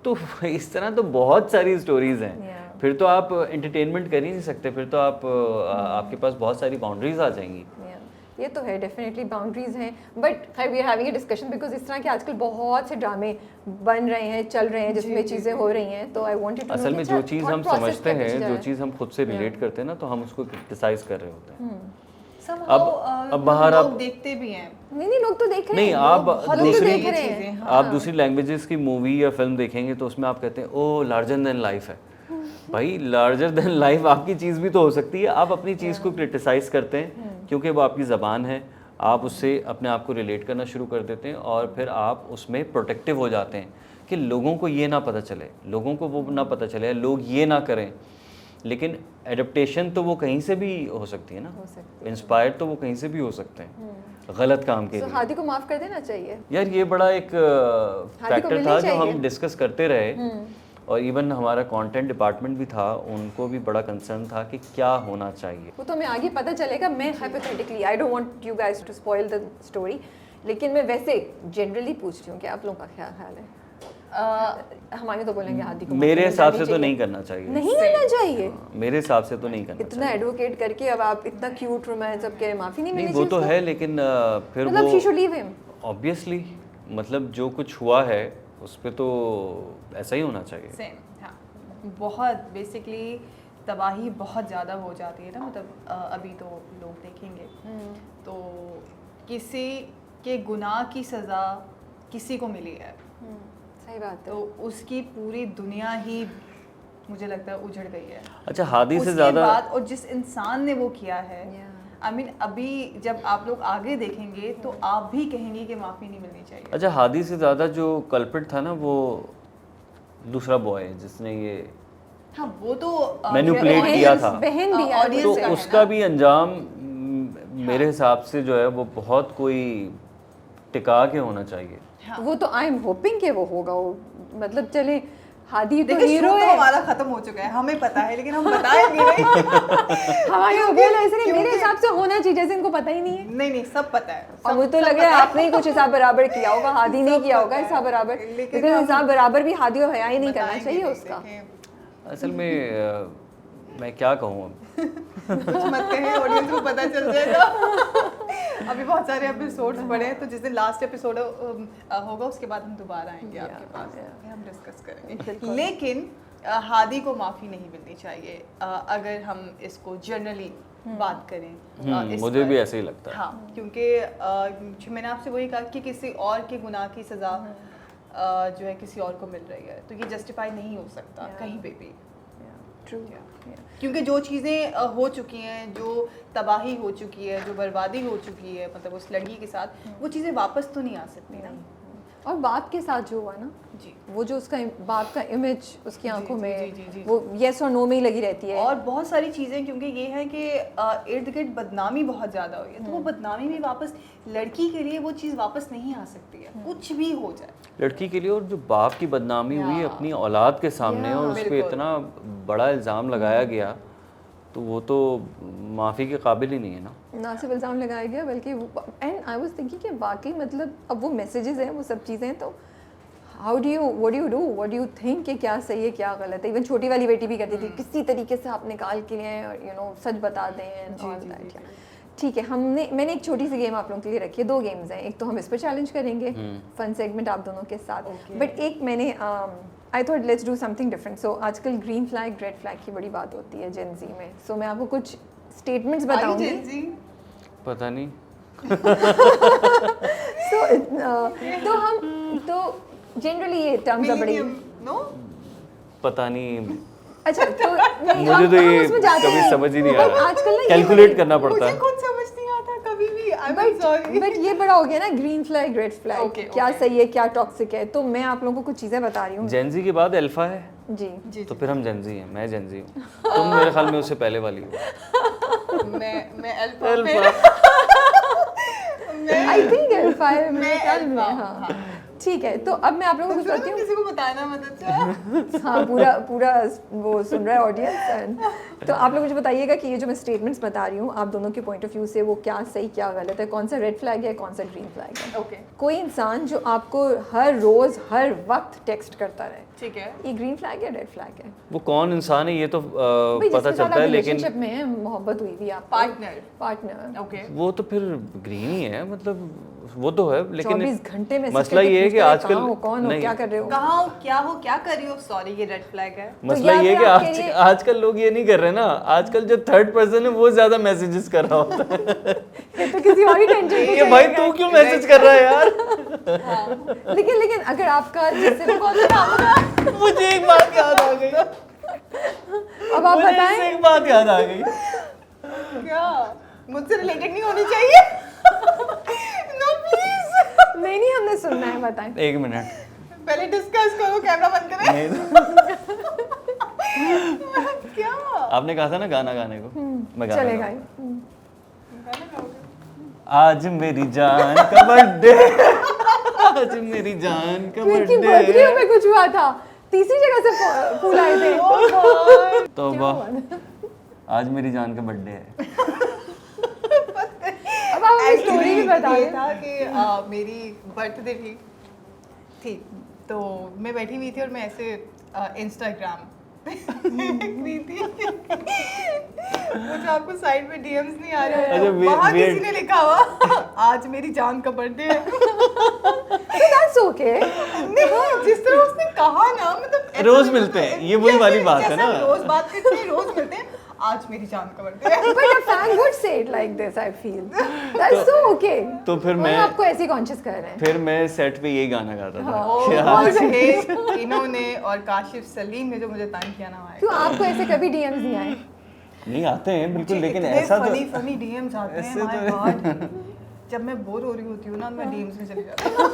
तो इस तरह तो बहुत सारी स्टोरीज़ हैं, फिर तो आप एंटरटेनमेंट कर ही नहीं सकते, फिर तो आप आपके पास बहुत सारी बाउंड्रीज आ जाएंगी। ये तो है, डेफिनेटली बाउंड्रीज हैं, बट खैर we are having a discussion because इस तरह के आजकल बहुत से ड्रामे बन रहे हैं, चल रहे हैं, जिसमें चीज़ें हो रही हैं, तो आई वांटेड टू नो असल में जो चीज़ हम समझते हैं, जो चीज़ हम खुद से रिलेट Yeah. करते हैं ना, तो हम उसको क्रिटिसाइज कर रहे होते हैं। अब बाहर लोग आप- देखते भी हैं। नहीं लोग तो देख रहे नहीं, हैं, आप लोग तो दूसरी देख रहे हैं। चीज़ें, आप दूसरी लैंग्वेजेस की मूवी या फिल्म देखेंगे तो उसमें आप कहते हैं ओ लार्जर देन लाइफ है। भाई लार्जर देन लाइफ आपकी चीज़ भी तो हो सकती है। आप अपनी चीज़ को क्रिटिसाइज करते हैं क्योंकि वो आपकी ज़बान है, आप उससे अपने आप को रिलेट करना शुरू कर देते हैं और फिर आप उसमें प्रोटेक्टिव हो जाते हैं कि लोगों को ये ना पता चले, लोगों को वो ना पता चले, लोग ये ना करें। लेकिन एडप्टेशन तो वो कहीं से भी हो सकती है ना, इंस्पायर्ड तो वो कहीं से भी हो सकते हैं गलत काम के तो लिए। हादी को माफ कर देना चाहिए। यार ये बड़ा एक फैक्टर मिलनी था जो चाहिए। हम डिस्कस करते रहे और इवन हमारा कंटेंट डिपार्टमेंट भी था, उनको भी बड़ा कंसर्न था कि क्या होना चाहिए। वो तो हमें आगे पता चलेगा। मैं hypothetically, I don't want you guys to spoil the story, लेकिन मैं वैसे जनरली पूछती हूँ कि आप लोगों का क्या ख्याल है। हमारे तो बोलेंगे हादी को मेरे माफ हिसाब करनी से तो चाहिए। नहीं करना चाहिए। नहीं करना चाहिए। हाँ, मेरे हिसाब से तो नहीं करना इतना चाहिए। एडवोकेट करके अब आप इतना क्यूट रोमांस, अब कह रहे माफी नहीं नहीं मिलनी वो चाहिए तो है, लेकिन फिर मतलब शी शुड वो लीव हिम। ऑब्वियसली मतलब जो कुछ हुआ है उस पे तो ऐसा ही होना चाहिए। सेम, हाँ। बहुत बेसिकली तबाही बहुत ज़्यादा हो जाती है ना, मतलब अभी तो लोग देखेंगे तो किसी के गुनाह की सज़ा किसी को मिली है सही बात है। तो उसकी पूरी दुनिया ही मुझे लगता है उजड़ गई है। अच्छा हादी से उसके ज़्यादा बाद और जिस इंसान ने वो किया है, Yeah. आई मीन अभी जब आप लोग आगे देखेंगे तो आप भी कहेंगे कि माफ़ी नहीं मिलनी चाहिए। अच्छा हादी से ज़्यादा जो कल्प्रिट था ना वो दूसरा बॉय है जिसने ये हाँ वो तो मैनिपुलेट बहन- किया था, बहन भी है। audience तो का है उसका ना। भी अंजाम मेरे हिसाब से जो है वो बहुत कोई टिका के होना चाहिए। हाँ। वो तो आई एम होपिंग कि वो होगा। वो मतलब चले हादी तो देखिए हीरो शो तो है। हमारा खत्म हो चुका है, हमें पता है, लेकिन हम बताएंगे नहीं। हमारे बोल ऐसे नहीं, मेरे क्योंकि- हिसाब से होना चाहिए, जैसे इनको पता ही नहीं है। नहीं नहीं सब पता है। और सब- मुझे तो सब लग रहा है पता आपने ही कुछ हिसाब बराबर किया होगा, हादी नहीं सब किया पता होगा है। हिसाब बराबर। लेकिन लेकिन हम हिसाब बराबर भी हादी और हया ही नहीं करना बताएंगे चाहिए नहीं, उसका। देखें। असल में मैं क्या कहूँ अब कुछ मत कहें, ऑडियंस को पता चल जाएगा। अभी बहुत सारे एपिसोड्स पड़े हैं, तो जिस दिन लास्ट एपिसोड होगा उसके बाद हम दोबारा आएंगे आपके पास, फिर हम डिस्कस करेंगे। लेकिन हादी को माफ़ी नहीं मिलनी चाहिए अगर हम इसको जनरली बात करें। इस मुझे पर। भी ऐसे ही लगता है। हाँ, क्योंकि मैंने आपसे वही कहा कि किसी और के गुनाह की सज़ा जो है किसी और को मिल रही है, तो ये जस्टिफाई नहीं हो सकता कहीं पे भी। ट्रू। क्योंकि जो चीज़ें हो चुकी हैं, जो तबाही हो चुकी है, जो बर्बादी हो चुकी है, मतलब उस लड़की के साथ, वो चीज़ें वापस तो नहीं आ सकती ना। और बाप के साथ जो हुआ ना, जी। वो जो उसका बाप का इमेज उसकी आंखों जी, में जी, जी, जी। वो येस और नो में ही लगी रहती है। और बहुत सारी चीज़ें, क्योंकि ये है कि इर्द गिर्द बदनामी बहुत ज़्यादा हुई है, तो वो बदनामी भी वापस लड़की के लिए वो चीज़ वापस नहीं आ सकती है, कुछ भी हो जाए। लड़की के लिए, और जो बाप की बदनामी हुई या। अपनी औलाद के सामने और उस पर बिल्कुल। इतना बड़ा इल्ज़ाम लगाया गया, तो वो तो माफ़ी के काबिल ही नहीं है ना। ना सिर्फ इल्ज़ाम लगाया गया बल्कि एंड आई वाज थिंकिंग कि वाकई मतलब अब वो मैसेजेस हैं, वो सब चीज़ें, तो how do you what do you think कि क्या सही है क्या गलत है। इवन छोटी वाली बेटी भी कहती थी किसी तरीके से आप निकाल के लिए यू नो सच बता दें एंड ऑल दैट। ठीक है, मैंने एक छोटी सी गेम आप लोगों के लिए रखी है, 2 गेम्स हैं। एक तो हम इस पर चैलेंज करेंगे, फन सेगमेंट आप दोनों के साथ, बट एक मैंने I thought let's do something different. So आजकल ग्रीन फ्लैग रेड फ्लैग की बड़ी बात होती है जेन ज़ी में। सो मैं आपको कुछ स्टेटमेंट्स बताऊंगी। पता नहीं। तो हम तो जनरली ये टर्म्स बड़ी नो पता नहीं, अच्छा तो नहीं, मुझे तो हम ये उसमें जाते कभी हैं। समझ ही नहीं आ But रहा, आजकल ना ये कैलकुलेट करना पड़ता मुझे है। खुद समझ नहीं आता कभी भी। I am sorry. बट ये बड़ा हो गया ना, green flag red flag, Okay, क्या okay. सही है क्या टॉक्सिक है। तो मैं आप लोगों को कुछ चीज़ें बता रही हूँ। जेंजी के बाद अल्फा है, जी जी तो फिर हम जेंजी हैं, मैं जेंजी हूँ, तुम मेरे ख्याल में उससे पहले वाली हो। मैं alpha alpha I think alpha है मेरे मैं ख्याल में। अल्फा, हाँ हाँ। ठीक है, तो अब मैं आप लोगों को कुछ तो बताती हूँ। किसी को बताना मत अच्छा। हाँ, पूरा पूरा वो सुन रहा है ऑडियंस। तो आप लोग मुझे बताइएगा कि ये जो मैं स्टेटमेंट्स बता रही हूँ, आप दोनों के पॉइंट ऑफ व्यू से वो क्या सही क्या गलत है, कौन सा रेड फ्लैग है, कौन सा ग्रीन फ्लैग है। ओके कोई इंसान जो आपको हर रोज़ हर वक्त टेक्स्ट करता रहे, ठीक है। ये ग्रीन फ्लैग है, रेड फ्लैग है? वो कौन इंसान है ये तो भाई पता जिसके साथ चलता आप है, लेकिन रिलेशनशिप में है, मोहब्बत हुई भी आप पार्टनर। ओके वो तो फिर ग्रीन ही है, मतलब वो तो है, लेकिन 24 घंटे में मसला ये है कि आजकल कौन हो, नहीं, क्या कर रहे हो? कहाँ हो, क्या कर रही हो? सॉरी, ये रेड फ्लैग है। मसला या ये है फिर कि आपके लिए- आजकल लोग ये नहीं कर रहे ना, आजकल जो थर्ड पर्सन है वो ज्यादा मैसेजेस कर रहा होता है ये तो किसी और ही टेंशन कि भाई तू क्यों मैसेज कर रहा है यार। लेकिन अगर आपका जिससे वो कौन सा मुझे एक बात याद आ गई, अब आप मुझे बताएं। इससे एक बात याद आ गई। क्या मुझसे रिलेटेड नहीं होनी चाहिए? नो प्लीज, नहीं हमने सुनना है, बताएं। एक मिनट, पहले डिस्कस करो, कैमरा बंद करें। नहीं, क्या आपने कहा था ना गाना गाने को, मैं गाना चलेगा गाऊंगा। आज मेरी जान का बर्थडे, आज मेरी जान का इनकी बर्थडे बर्थडे में कुछ हुआ था, तीसरी जगह से फूल आए थे। तो क्या वाह, हुआ था? आज मेरी जान का बर्थडे है। अब आप स्टोरी भी Actually, बता ये दें। था कि मेरी बर्थडे थी तो मैं बैठी हुई थी और मैं ऐसे इंस्टाग्राम देख रही थी। मुझे आपको साइड में डीएम्स नहीं आ रहे अच्छा, हैं, वहाँ weird- किसी ने लिखा हुआ आज मेरी जान का बर्थडे है। That's okay। नहीं, जिस तरह उसने कहा ना, मतलब ऐसा रोज लगा मिलते हैं, कि ये वही वाली बात है जैसे ना। हम रोज बात करते हैं, रोज मिलते हैं, आज मेरी जान का बर्थडे है। But a fan would say it like this, I feel. That's so okay। तो फिर वो मैं- आपको ऐसे कॉन्शियस कर रहे हैं। फिर मैं सेट पे यही गाना गाता था और कि और आज रहे इन्होंने और काशिफ सलीम ने जो मुझे तंग किया ना, क्यों आपको ऐसे कभी डीएम्स नहीं आए? नहीं आते हैं बिल्कुल, लेकिन इतने ऐसा तो फनी डीएम्स आते हैं, ऐसे माय तो- गॉड। जब मैं बोर हो रही होती हूँ ना, मैं डीएम्स में चली जाती हूँ।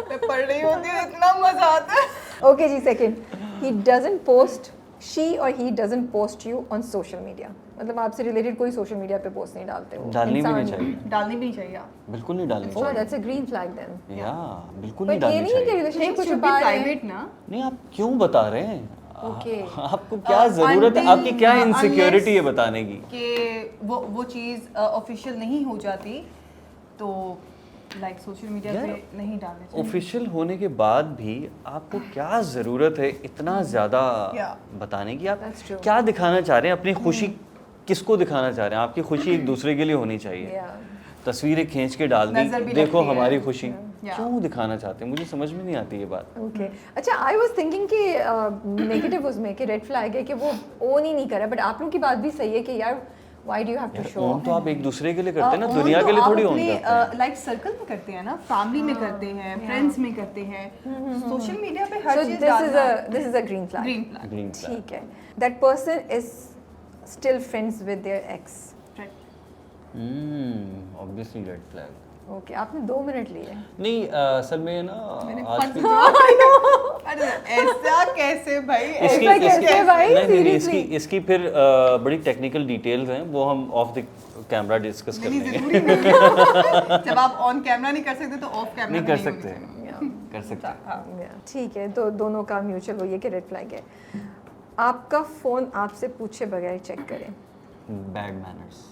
मैं पढ़ रही होती हूँ, इतना मजा आता है। Okay ji, second, he doesn't post, she or he doesn't post you on social media। मतलब आपसे रिलेटेड कोई सोशल मीडिया पे पोस्ट नहीं डालते हो। डालनी भी नहीं इंसान- चाहिए, डालनी भी नहीं चाहिए आप। बिल्कुल नहीं डालनी Oh, चाहिए, that's a green flag then। या बिल्कुल But नहीं ये डालनी नहीं है कि चाहिए। रिलेशनशिप को Things should छुपा be रहे हैं। private ना। नहीं, आप क्यों बता रहे हैं? Okay। आपको क्या जरूरत है, Until- आपकी क्या इनसिक्योरिटी है unless बताने की? कि वो चीज़ ऑफिशियल नहीं हो जाती तो लाइक सोशल मीडिया यार, पे नहीं डालने चाहिए। ऑफिशियल होने के बाद भी आपको क्या जरूरत है इतना ज्यादा Yeah। बताने की? आप That's true। क्या दिखाना चाह रहे हैं? अपनी खुशी किसको दिखाना चाह रहे हैं? आपकी खुशी एक दूसरे के लिए होनी चाहिए। Yeah। तस्वीरें खींच के डाल नज़र दी, भी देखो लगती है। हमारी खुशी, Yeah। क्यों दिखाना चाहते हैं? मुझे समझ में नहीं आती ये बात। ओके अच्छा, आई वाज थिंकिंग कि नेगेटिव उसमें कि रेड फ्लैग है कि वो ओन ही नहीं कर रहा, बट आप लोगों की बात भी सही है कि यार why do you have to show own तो आप एक दूसरे के लिए करते हैं ना, own दुनिया तो के लिए आप थोड़ी ओन अपने, करते हैं। लाइक सर्कल में करते हैं ना, फैमिली में करते हैं, फ्रेंड्स में करते हैं, सोशल मीडिया पे हर सो चीज this is a green flag. Green flag. Green flag. ठीक है, that person is still friends with their x. Obviously red flag. Okay, आपने 2 मिनट लिए। नहीं असल में ना आज भी अरे ऐसा कैसे भाई? इसकी ऐसा इसकी कैसे भाई? नहीं, Seriously? इसकी फिर बड़ी टेक्निकल डिटेल्स हैं, वो हम ऑफ द कैमरा डिस्कस कर नहीं, लेंगे। जरूरी नहीं है। जब आप ऑन कैमरा नहीं कर सकते तो ऑफ कैमरा नहीं कर सकते, कर सकते। Yeah, ठीक है, तो दोनों का म्यूचुअल वो ये कि रेड फ्लैग है। आपका फोन आपसे पूछे बगैर चेक करें। Bad manners.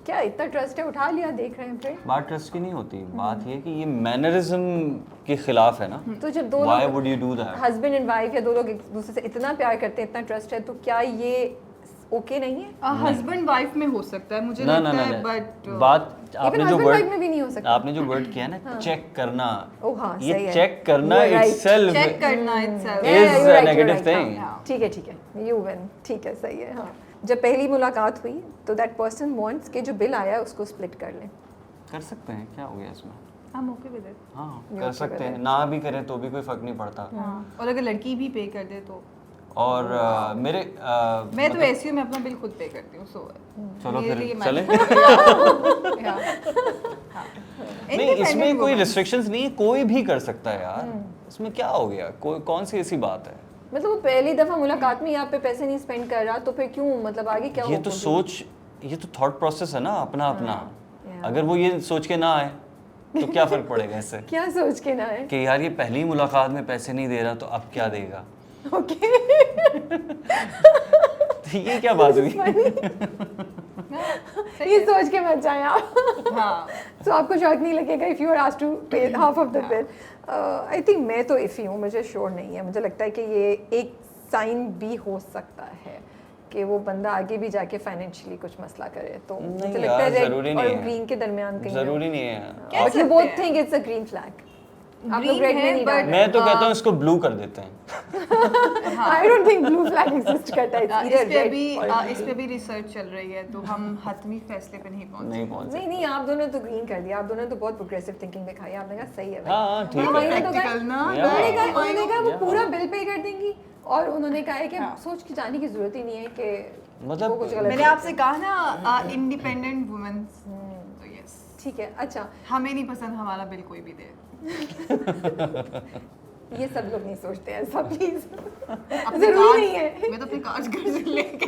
क्या इतना ट्रस्ट है, उठा लिया, देख रहे हैं फिर? बात ट्रस्ट की नहीं होती, बात ये है कि ये मैनरिज्म के खिलाफ है ना। तो जब दो Why लोग would you do that? Husband and wife या दो लोग एक दूसरे से इतना प्यार करते हैं, इतना ट्रस्ट है, तो क्या ये ओके नहीं है? हस्बैंड वाइफ में हो सकता है, मुझे ना लगता ना है, ना, बट बात Even आपने जो husband wife वर्ड में भी नहीं हो सकता। आपने जो वर्ड किया ना, चेक करना, ओह हाँ, सही ये है। चेक करना You are right. itself check करना itself Yeah, is you're a right, you're negative right, thing। हाँ, ठीक है, यू विन, ठीक है, सही है। हाँ, जब पहली मुलाकात हुई तो दैट पर्सन वांट्स के जो बिल आया है उसको स्प्लिट कर लें। कर सकते हैं, क्या हो गया इसमें? हम ओके विद इट। हाँ You कर okay सकते with हैं, it? ना भी करें तो भी कोई फर्क नहीं पड़ता। और अगर लड़की भी पे कर दे तो और मेरे मैं तो ऐसी हूँ, मैं अपना बिल खुद पे करती हूँ, सो चलो मेरे फिर लिए चलें। नहीं, इसमें कोई रिस्ट्रिक्शंस नहीं है, कोई भी कर सकता है यार, इसमें क्या हो गया? कोई कौन सी ऐसी बात है? मतलब वो पहली दफा मुलाकात में यहाँ पे पैसे नहीं स्पेंड कर रहा, तो फिर क्यों, मतलब आगे क्या ये होगा? तो सोच, ये तो थॉट प्रोसेस है ना अपना अपना। Yeah. अगर वो ये सोच के ना आए तो क्या फ़र्क पड़ेगा इससे क्या सोच के ना है? कि यार ये पहली मुलाकात में पैसे नहीं दे रहा तो अब क्या देगा। ओके तो ये क्या बात हुई? ये सोच के मत जाएं आप। हाँ तो आपको शॉक नहीं लगेगा if you are asked to pay half of the bill. I think मैं तो इफ़ी हूँ, मुझे श्योर नहीं है। मुझे लगता है कि ये एक साइन भी हो सकता है कि वो बंदा आगे भी जाके फाइनेंशियली कुछ मसला करे। तो मुझे नहीं लगता है यार, रेड ज़रूरी और नहीं है। ग्रीन के दरमियान कहीं ज़रूरी नहीं है। कह और यू सकते बोथ हैं। Think it's a green flag. आप लोग Green रेड में है, नहीं but- डाल मैं तो कहता हूँ इसको ब्लू कर देते हैं। I don't think blue flag exist करता है। इस इट्स पे ईदर भी रेड इस पे भी रिसर्च चल रही है, तो हम हतमी फैसले पे नहीं पहुंचे। नहीं पहुँच नहीं नहीं, आप दोनों तो ग्रीन कर दिया। आप दोनों तो बहुत प्रोग्रेसिव थिंकिंग दिखाई। आपने कहा सही है भाई। हाँ ठीक हमारे है। तो कहा- Practical ना, उन्होंने कहा Yeah. उन्होंने कहा वो Yeah. पूरा बिल पे कर देंगी और उन्होंने कहा है कि हाँ. सोच के जाने की जरूरत ही नहीं है कि मतलब वो कुछ गलत मैंने है। आपसे कहा ना इंडिपेंडेंट वुमेन, तो यस ठीक है। अच्छा, हमें नहीं पसंद हमारा बिल कोई भी दे। ये सब लोग नहीं सोचते हैं ऐसा, प्लीज। अपने जरूरी कार्ड- नहीं है। मैं तो अपने कार्ड घर से लेके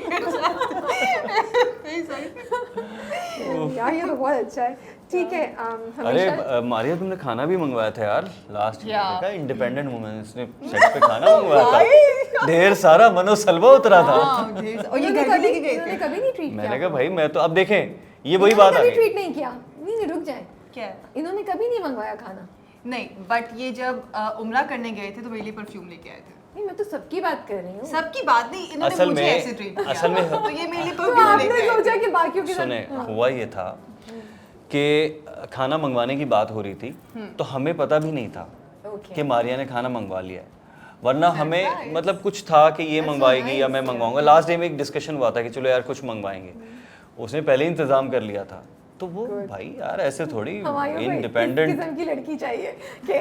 यार ये तो बहुत अच्छा है। ठीक है, अरे हमेशा मारिया तुमने खाना भी मंगवाया था यार लास्ट में। Yeah. देखा इंडिपेंडेंट वुमेन इसने सेट पे खाना मंगवाया था। ढेर सारा मनोसलवा उतरा था। और ये उन्होंने घर भी कभी लेके गए उन्होंने थे। कभी नहीं ट्रीट किया। मैंने कहा भाई मैं तो अब देखें ये वही बात आ कभी गई। ट्रीट नहीं किया। नहीं नहीं, रुक जाए। क्या है? इन्होंने कभी नहीं मंगवाया खाना। नहीं, बट ये जब उमरा करने गए थे तो मेरे लिए परफ्यूम लेके आए थे। नहीं, मैं तो सबकी बात कर रही हूँ। सबकी बात नहीं, इन्होंने असल मुझे में- ऐसे ट्रीट किया। असल में- तो ये मेरे लिए तो परफ्यूम आपने लेके आए सोचा थे। कि बाकियों के सुने साथ हुआ ये था कि खाना मंगवाने की बात हो रही थी तो हमें पता भी नहीं था ओके। कि मारिया ने खाना मंगवा लिया है। वरना हमें Surprise. मतलब कुछ था कि ये That's so मंगवाएगी या मैं nice, मंगवाऊंगा। लास्ट डे में एक डिस्कशन हुआ था कि चलो यार कुछ मंगवाएंगे। उसने पहले ही इंतजाम कर लिया था। तो वो भाई यार ऐसे थोड़ी हमारे को इस इंडिपेंडेंट। किस्म की लड़की चाहिए कि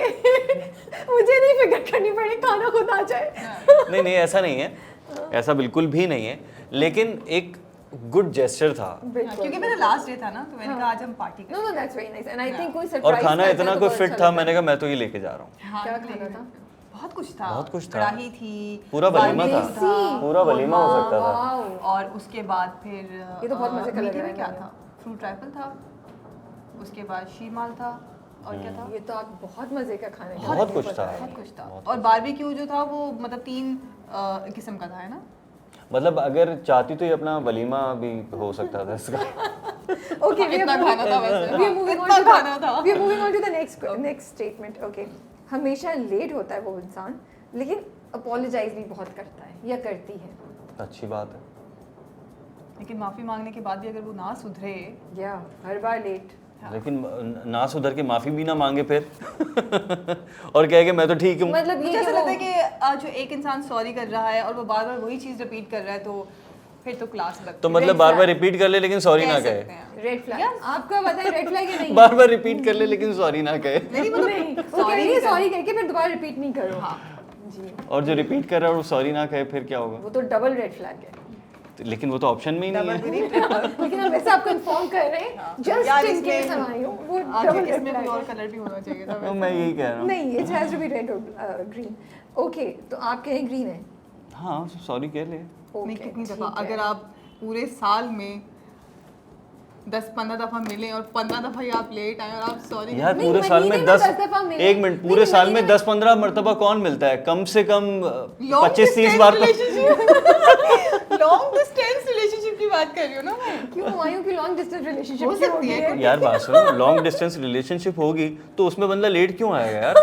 मुझे नहीं फिक्र करनी पड़े, खाना खुद आ जाए। नहीं नहीं ऐसा नहीं है, ऐसा बिल्कुल भी नहीं है, लेकिन एक गुड जेस्चर था। हाँ, क्योंकि मेरा लास्ट डे था ना, तो मैंने कहा आज हम party no no, that's very nice and I think कोई और सरप्राइज खाना इतना कोई फिट था, मैंने कहा मैं तो ये लेके जा रहा हूँ। हाँ, क्या निकले खाना था? बहुत कुछ था। बहुत कुछ था। कढ़ाई थी, पूरा वलीमा था। देसी। पूरा वलीमा हो सकता था। वाओ। और उसके बाद फिर ये तो बहुत मजे का लग मीठे रहा में है क्या मुझे। था? फ्रूट ट्राइफल था, उसके बाद शीमाल था, और क्या था? ये तो आप बहुत मजे का खाने का बहुत मेन्यू कुछ बता था। रहे हैं। बहुत कुछ था। बहुत और बारबेक्यू जो था वो मतलब 3 किस्म का था, है ना? मतलब अगर चाहती तो ये अपना वलीमा भी हो सकता था इसका। Okay, we are इतना moving- खाना था वैसे। we are moving on इतना to the- खाना था। we are moving on to the next statement. Okay, हमेशा लेट होता है वो इंसान, लेकिन अपोलोजाइज भी बहुत करता है या करती है। अच्छी बात है। लेकिन माफी मांगने के बाद भी अगर वो ना सुधरे, या हर बार लेट। लेकिन ना सुधर के माफी भी ना मांगे फिर और कहे कि मैं तो ठीक हूँ। मतलब मुझे ये ऐसा कि लगता है वो कि जो एक इंसान सॉरी कर रहा है और वो बार बार वही चीज रिपीट कर रहा है, तो फिर तो क्लास लगती तो है। मतलब बार बार रिपीट कर ले लेकिन सॉरी कह ना सकते कहे। हैं। Red flag. आपका पता है रेड फ्लैग या नहीं? बार बार रिपीट कर ले लेकिन सॉरी ना कहे। नहीं नहीं, मतलब वो कह रही है सॉरी कह के फिर दोबारा रिपीट नहीं करो। हाँ। जी, और जो रिपीट कर रहा है वो सॉरी ना कहे फिर क्या होगा? वो तो डबल रेड फ्लैग है। लेकिन वो तो ऑप्शन में ही नहीं डबल है। भी नहीं, ट्रिपल। लेकिन हम वैसे आपको इन्फॉर्म कर रहे हैं यार, जस्ट इन इसमें- केस हम आई हूँ, वो आज डबल रेड इसमें कोई फ्लैग और है। कलर भी होना चाहिए था तो मैं यही कह रहा हूँ। नहीं, it has to be red और ग्रीन। ओके, तो आप कहें ग्रीन है। हाँ सॉरी कह ले। नहीं, ओके, कितनी ठीक दफा है। अगर आप पूरे साल में 10-15 दफा मिले और 15 दफा ही आप लेट आए और आप सॉरी यार नहीं, पूरे साल में महीने में 10 10 दफा मिले। एक मिनट पूरे नहीं, साल में महीने में- 10-15 मरतबा कौन मिलता है? कम से कम 25-30 बार तो लॉन्ग डिस्टेंस रिलेशनशिप की बात कर रही हूँ ना मैं। क्यों आयु की लॉन्ग डिस्टेंस रिलेशनशिप हो सकती है। यार बात सुनो, लॉन्ग डिस्टेंस रिलेशनशिप होगी तो उसमें बंदा लेट क्यों आएगा यार?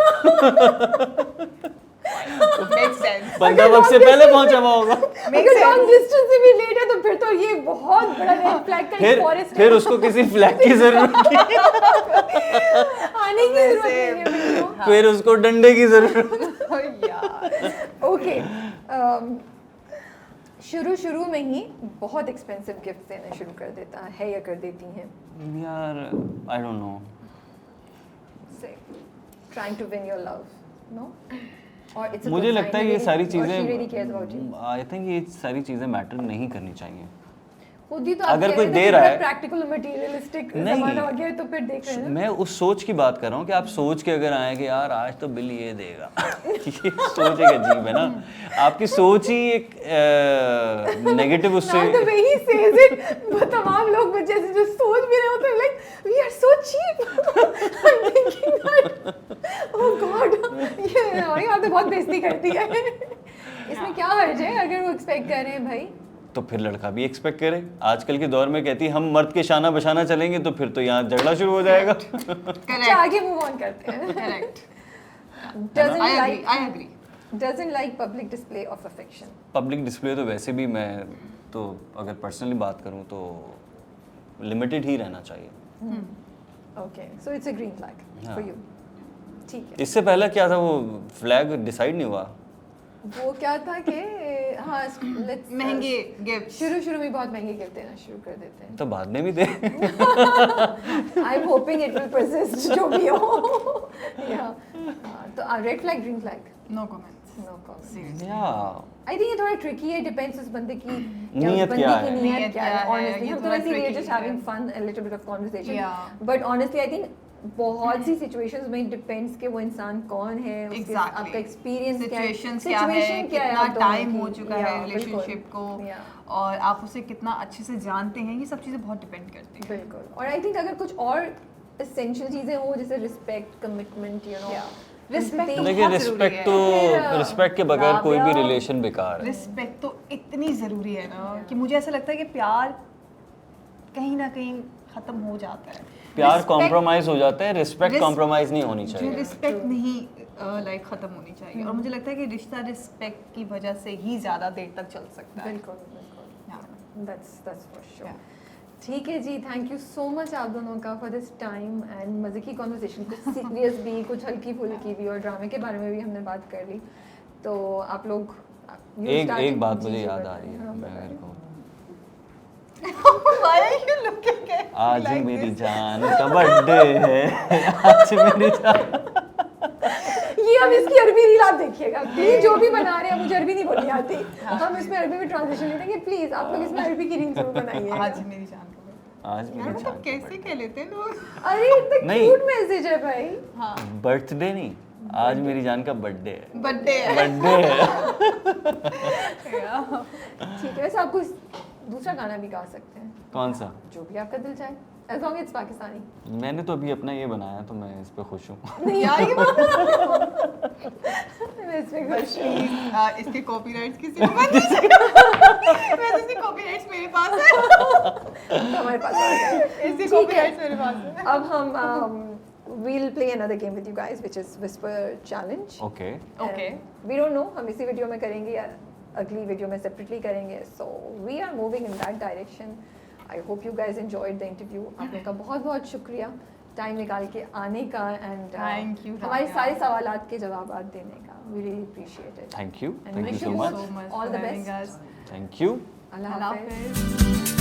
Makes sense. बंदा वक्त से पहले पहुंचा हुआ होगा। Makes अगर लॉन्ग sense. डिस्टेंस से भी लेट है तो फिर तो ये बहुत बड़ा रेड फ्लैग का फिर फॉरेस्ट फिर उसको किसी फ्लैग की जरूरत नहीं, आने की जरूरत नहीं है फिर तो। फिर उसको डंडे की जरूरत। Oh, यार। ओके, शुरू में ही बहुत एक्सपेंसिव गिफ्ट देना शुरू कर देता है या कर देती हैं। यार I don't know. Say trying to win your love, no? और इट्स मुझे लगता है ये सारी रियली केयर्स अबाउट यू। चीज़ें आई थिंक ये सारी चीज़ें मैटर नहीं करनी चाहिए। खुद ही तो अगर कोई दे रहा है प्रैक्टिकल मटेरियलिस्टिक नहीं। जमाना आ गया है, तो फिर देख रहे हैं ना। मैं उस सोच की बात कर रहा हूँ कि आप सोच के अगर आए कि यार आज तो बिल ये देगा ये सोच एक अजीब है ना, आपकी सोच ही एक नेगेटिव उससे Now the way he says it, वो तमाम लोग जैसे जो सोच भी रहे होते हैं like we are so cheap. I'm thinking that oh God ये हमारी बात तो बहुत बेइज्जती करती है। इसमें क्या हर्ज है अगर वो एक्सपेक्ट कर रहे हैं भाई। तो फिर लड़का भी एक्सपेक्ट करे। आजकल के दौर में कहती है हम मर्द के शाना बशाना चलेंगे तो फिर तो यहाँ झगड़ा शुरू हो जाएगा। अच्छा आगे मूव ऑन करते हैं। Correct Doesn't I agree doesn't like public display of affection. Public display तो वैसे भी मैं तो अगर पर्सनली बात करूँ तो लिमिटेड ही रहना चाहिए। Okay, so it's a green flag for हाँ। you. ठीक है। इससे पहले क्या था वो फ्लैग डिसाइड नहीं हुआ। वो क्या था कि हाँ let's महंगे गिफ्ट शुरू में बहुत महंगे गिफ्ट देना शुरू कर देते हैं। तो बाद में भी दे। I'm hoping it will persist जो भी हो। Yeah. तो red flag green flag no comments no comment. Seriously या आई थिंक ये थोड़ा ट्रिकी है, डिपेंड्स उस बंदे की नीयत क्या है। नीयत क्या है। ऑनेस्टली ये हम तो थोड़ा वैसे ही tricky जस्ट है। Having fun a little bit of conversation, Yeah. But honestly I think बहुत सी सिचुएशंस में डिपेंड्स कि वो इंसान कौन है, उसके Exactly. आपका एक्सपीरियंस क्या है, सिचुएशंस क्या है, situation क्या है कितना आप दोनों टाइम की। हो चुका है Yeah, रिलेशनशिप को, बिल्कुल। Yeah. और आप उसे कितना अच्छे से जानते हैं, ये सब चीज़ें बहुत डिपेंड करती हैं। बिल्कुल। और आई थिंक अगर कुछ और एसेंशियल चीजें हो जैसे respect, commitment, you know Yeah. Respect तो देखिए बहुत जरूरी रिस्पेक्ट है। तो फिर, रिस्पेक्ट के बगैर कोई भी राबिया- रिलेशन बेकार है। रिस्पेक्ट तो इतनी ज़रूरी है ना कि मुझे ऐसा लगता है कि प्यार कहीं ना कहीं ख़त्म हो जाता है। प्यार Respect- कॉम्प्रोमाइज हो जाता है, रिस्पेक्ट Res- कॉम्प्रोमाइज नहीं होनी जो चाहिए। रिस्पेक्ट नहीं लाइक ख़त्म होनी चाहिए, और मुझे लगता है कि रिश्ता रिस्पेक्ट की वजह से ही ज़्यादा देर तक चल सकता है। बिल्कुल बिल्कुल। Yeah. That's for sure. Yeah. ठीक है जी, थैंक यू सो मच आप दोनों का फॉर दिस टाइम एंड मज़े की कॉन्वर्सेशन, कुछ सीरियस भी, कुछ हल्की फुल्की भी, और ड्रामे के बारे में भी हमने बात कर ली। तो आप लोग एक बात मुझे याद आ रही है, मैं बताएं। मेरे को Why are you looking at me आज like मेरी this? जान का बर्थडे है, आज मेरी जान। ये हम इसकी अरबी रील आप देखिएगा प्लीज, जो भी बना रहे हैं, मुझे अरबी नहीं बोलनी आती, हम इसमें अरबी में ट्रांसलेशन ले लेंगे, प्लीज आप लोग इसमें अरबी की रील जरूर बनाइए। आज मेरी जान का birthday। आज यार मेरी मतलब जान का कैसे कह लेते हैं लोग। अरे इतना नहीं। क्यूट मैसेज है भाई। हाँ बर्थडे नहीं, आज मेरी जान का बर्थडे है। बर्थडे है। बर्थडे है। ठीक है, वैसे आपको दूसरा गाना भी गा सकते हैं, कौन सा? जो भी आपका दिल चाहे, एज लॉन्ग इट्स पाकिस्तानी। मैंने तो अभी अपना ये बनाया तो मैं इस पे खुश हूँ। नहीं यार ये मैं इसमें बस खुश हूँ। प्लीज इसके कॉपीराइट्स किसी को मत दीजिएगा। वैसे इसके कॉपीराइट्स मेरे पास है। तो हमारे पास आ गए। इसके ठीक कॉपीराइट्स है, मेरे पास है। अब हम we'll play another game with you guys which is whisper challenge. Okay Okay. And we don't know हम इसी वीडियो में करेंगे या अगली वीडियो में सेपरेटली करेंगे, so we are moving in that direction. I hope you guys enjoyed the interview. आप लोगों का बहुत बहुत शुक्रिया टाइम निकाल के आने का एंड Thank you, हमारे Rabia. सारे सवालात के जवाब देने का। We really appreciate it. Thank you And so wish you much. so much all for the having best. us. Thank you. Allah Allah हाफिज़। Hafiz.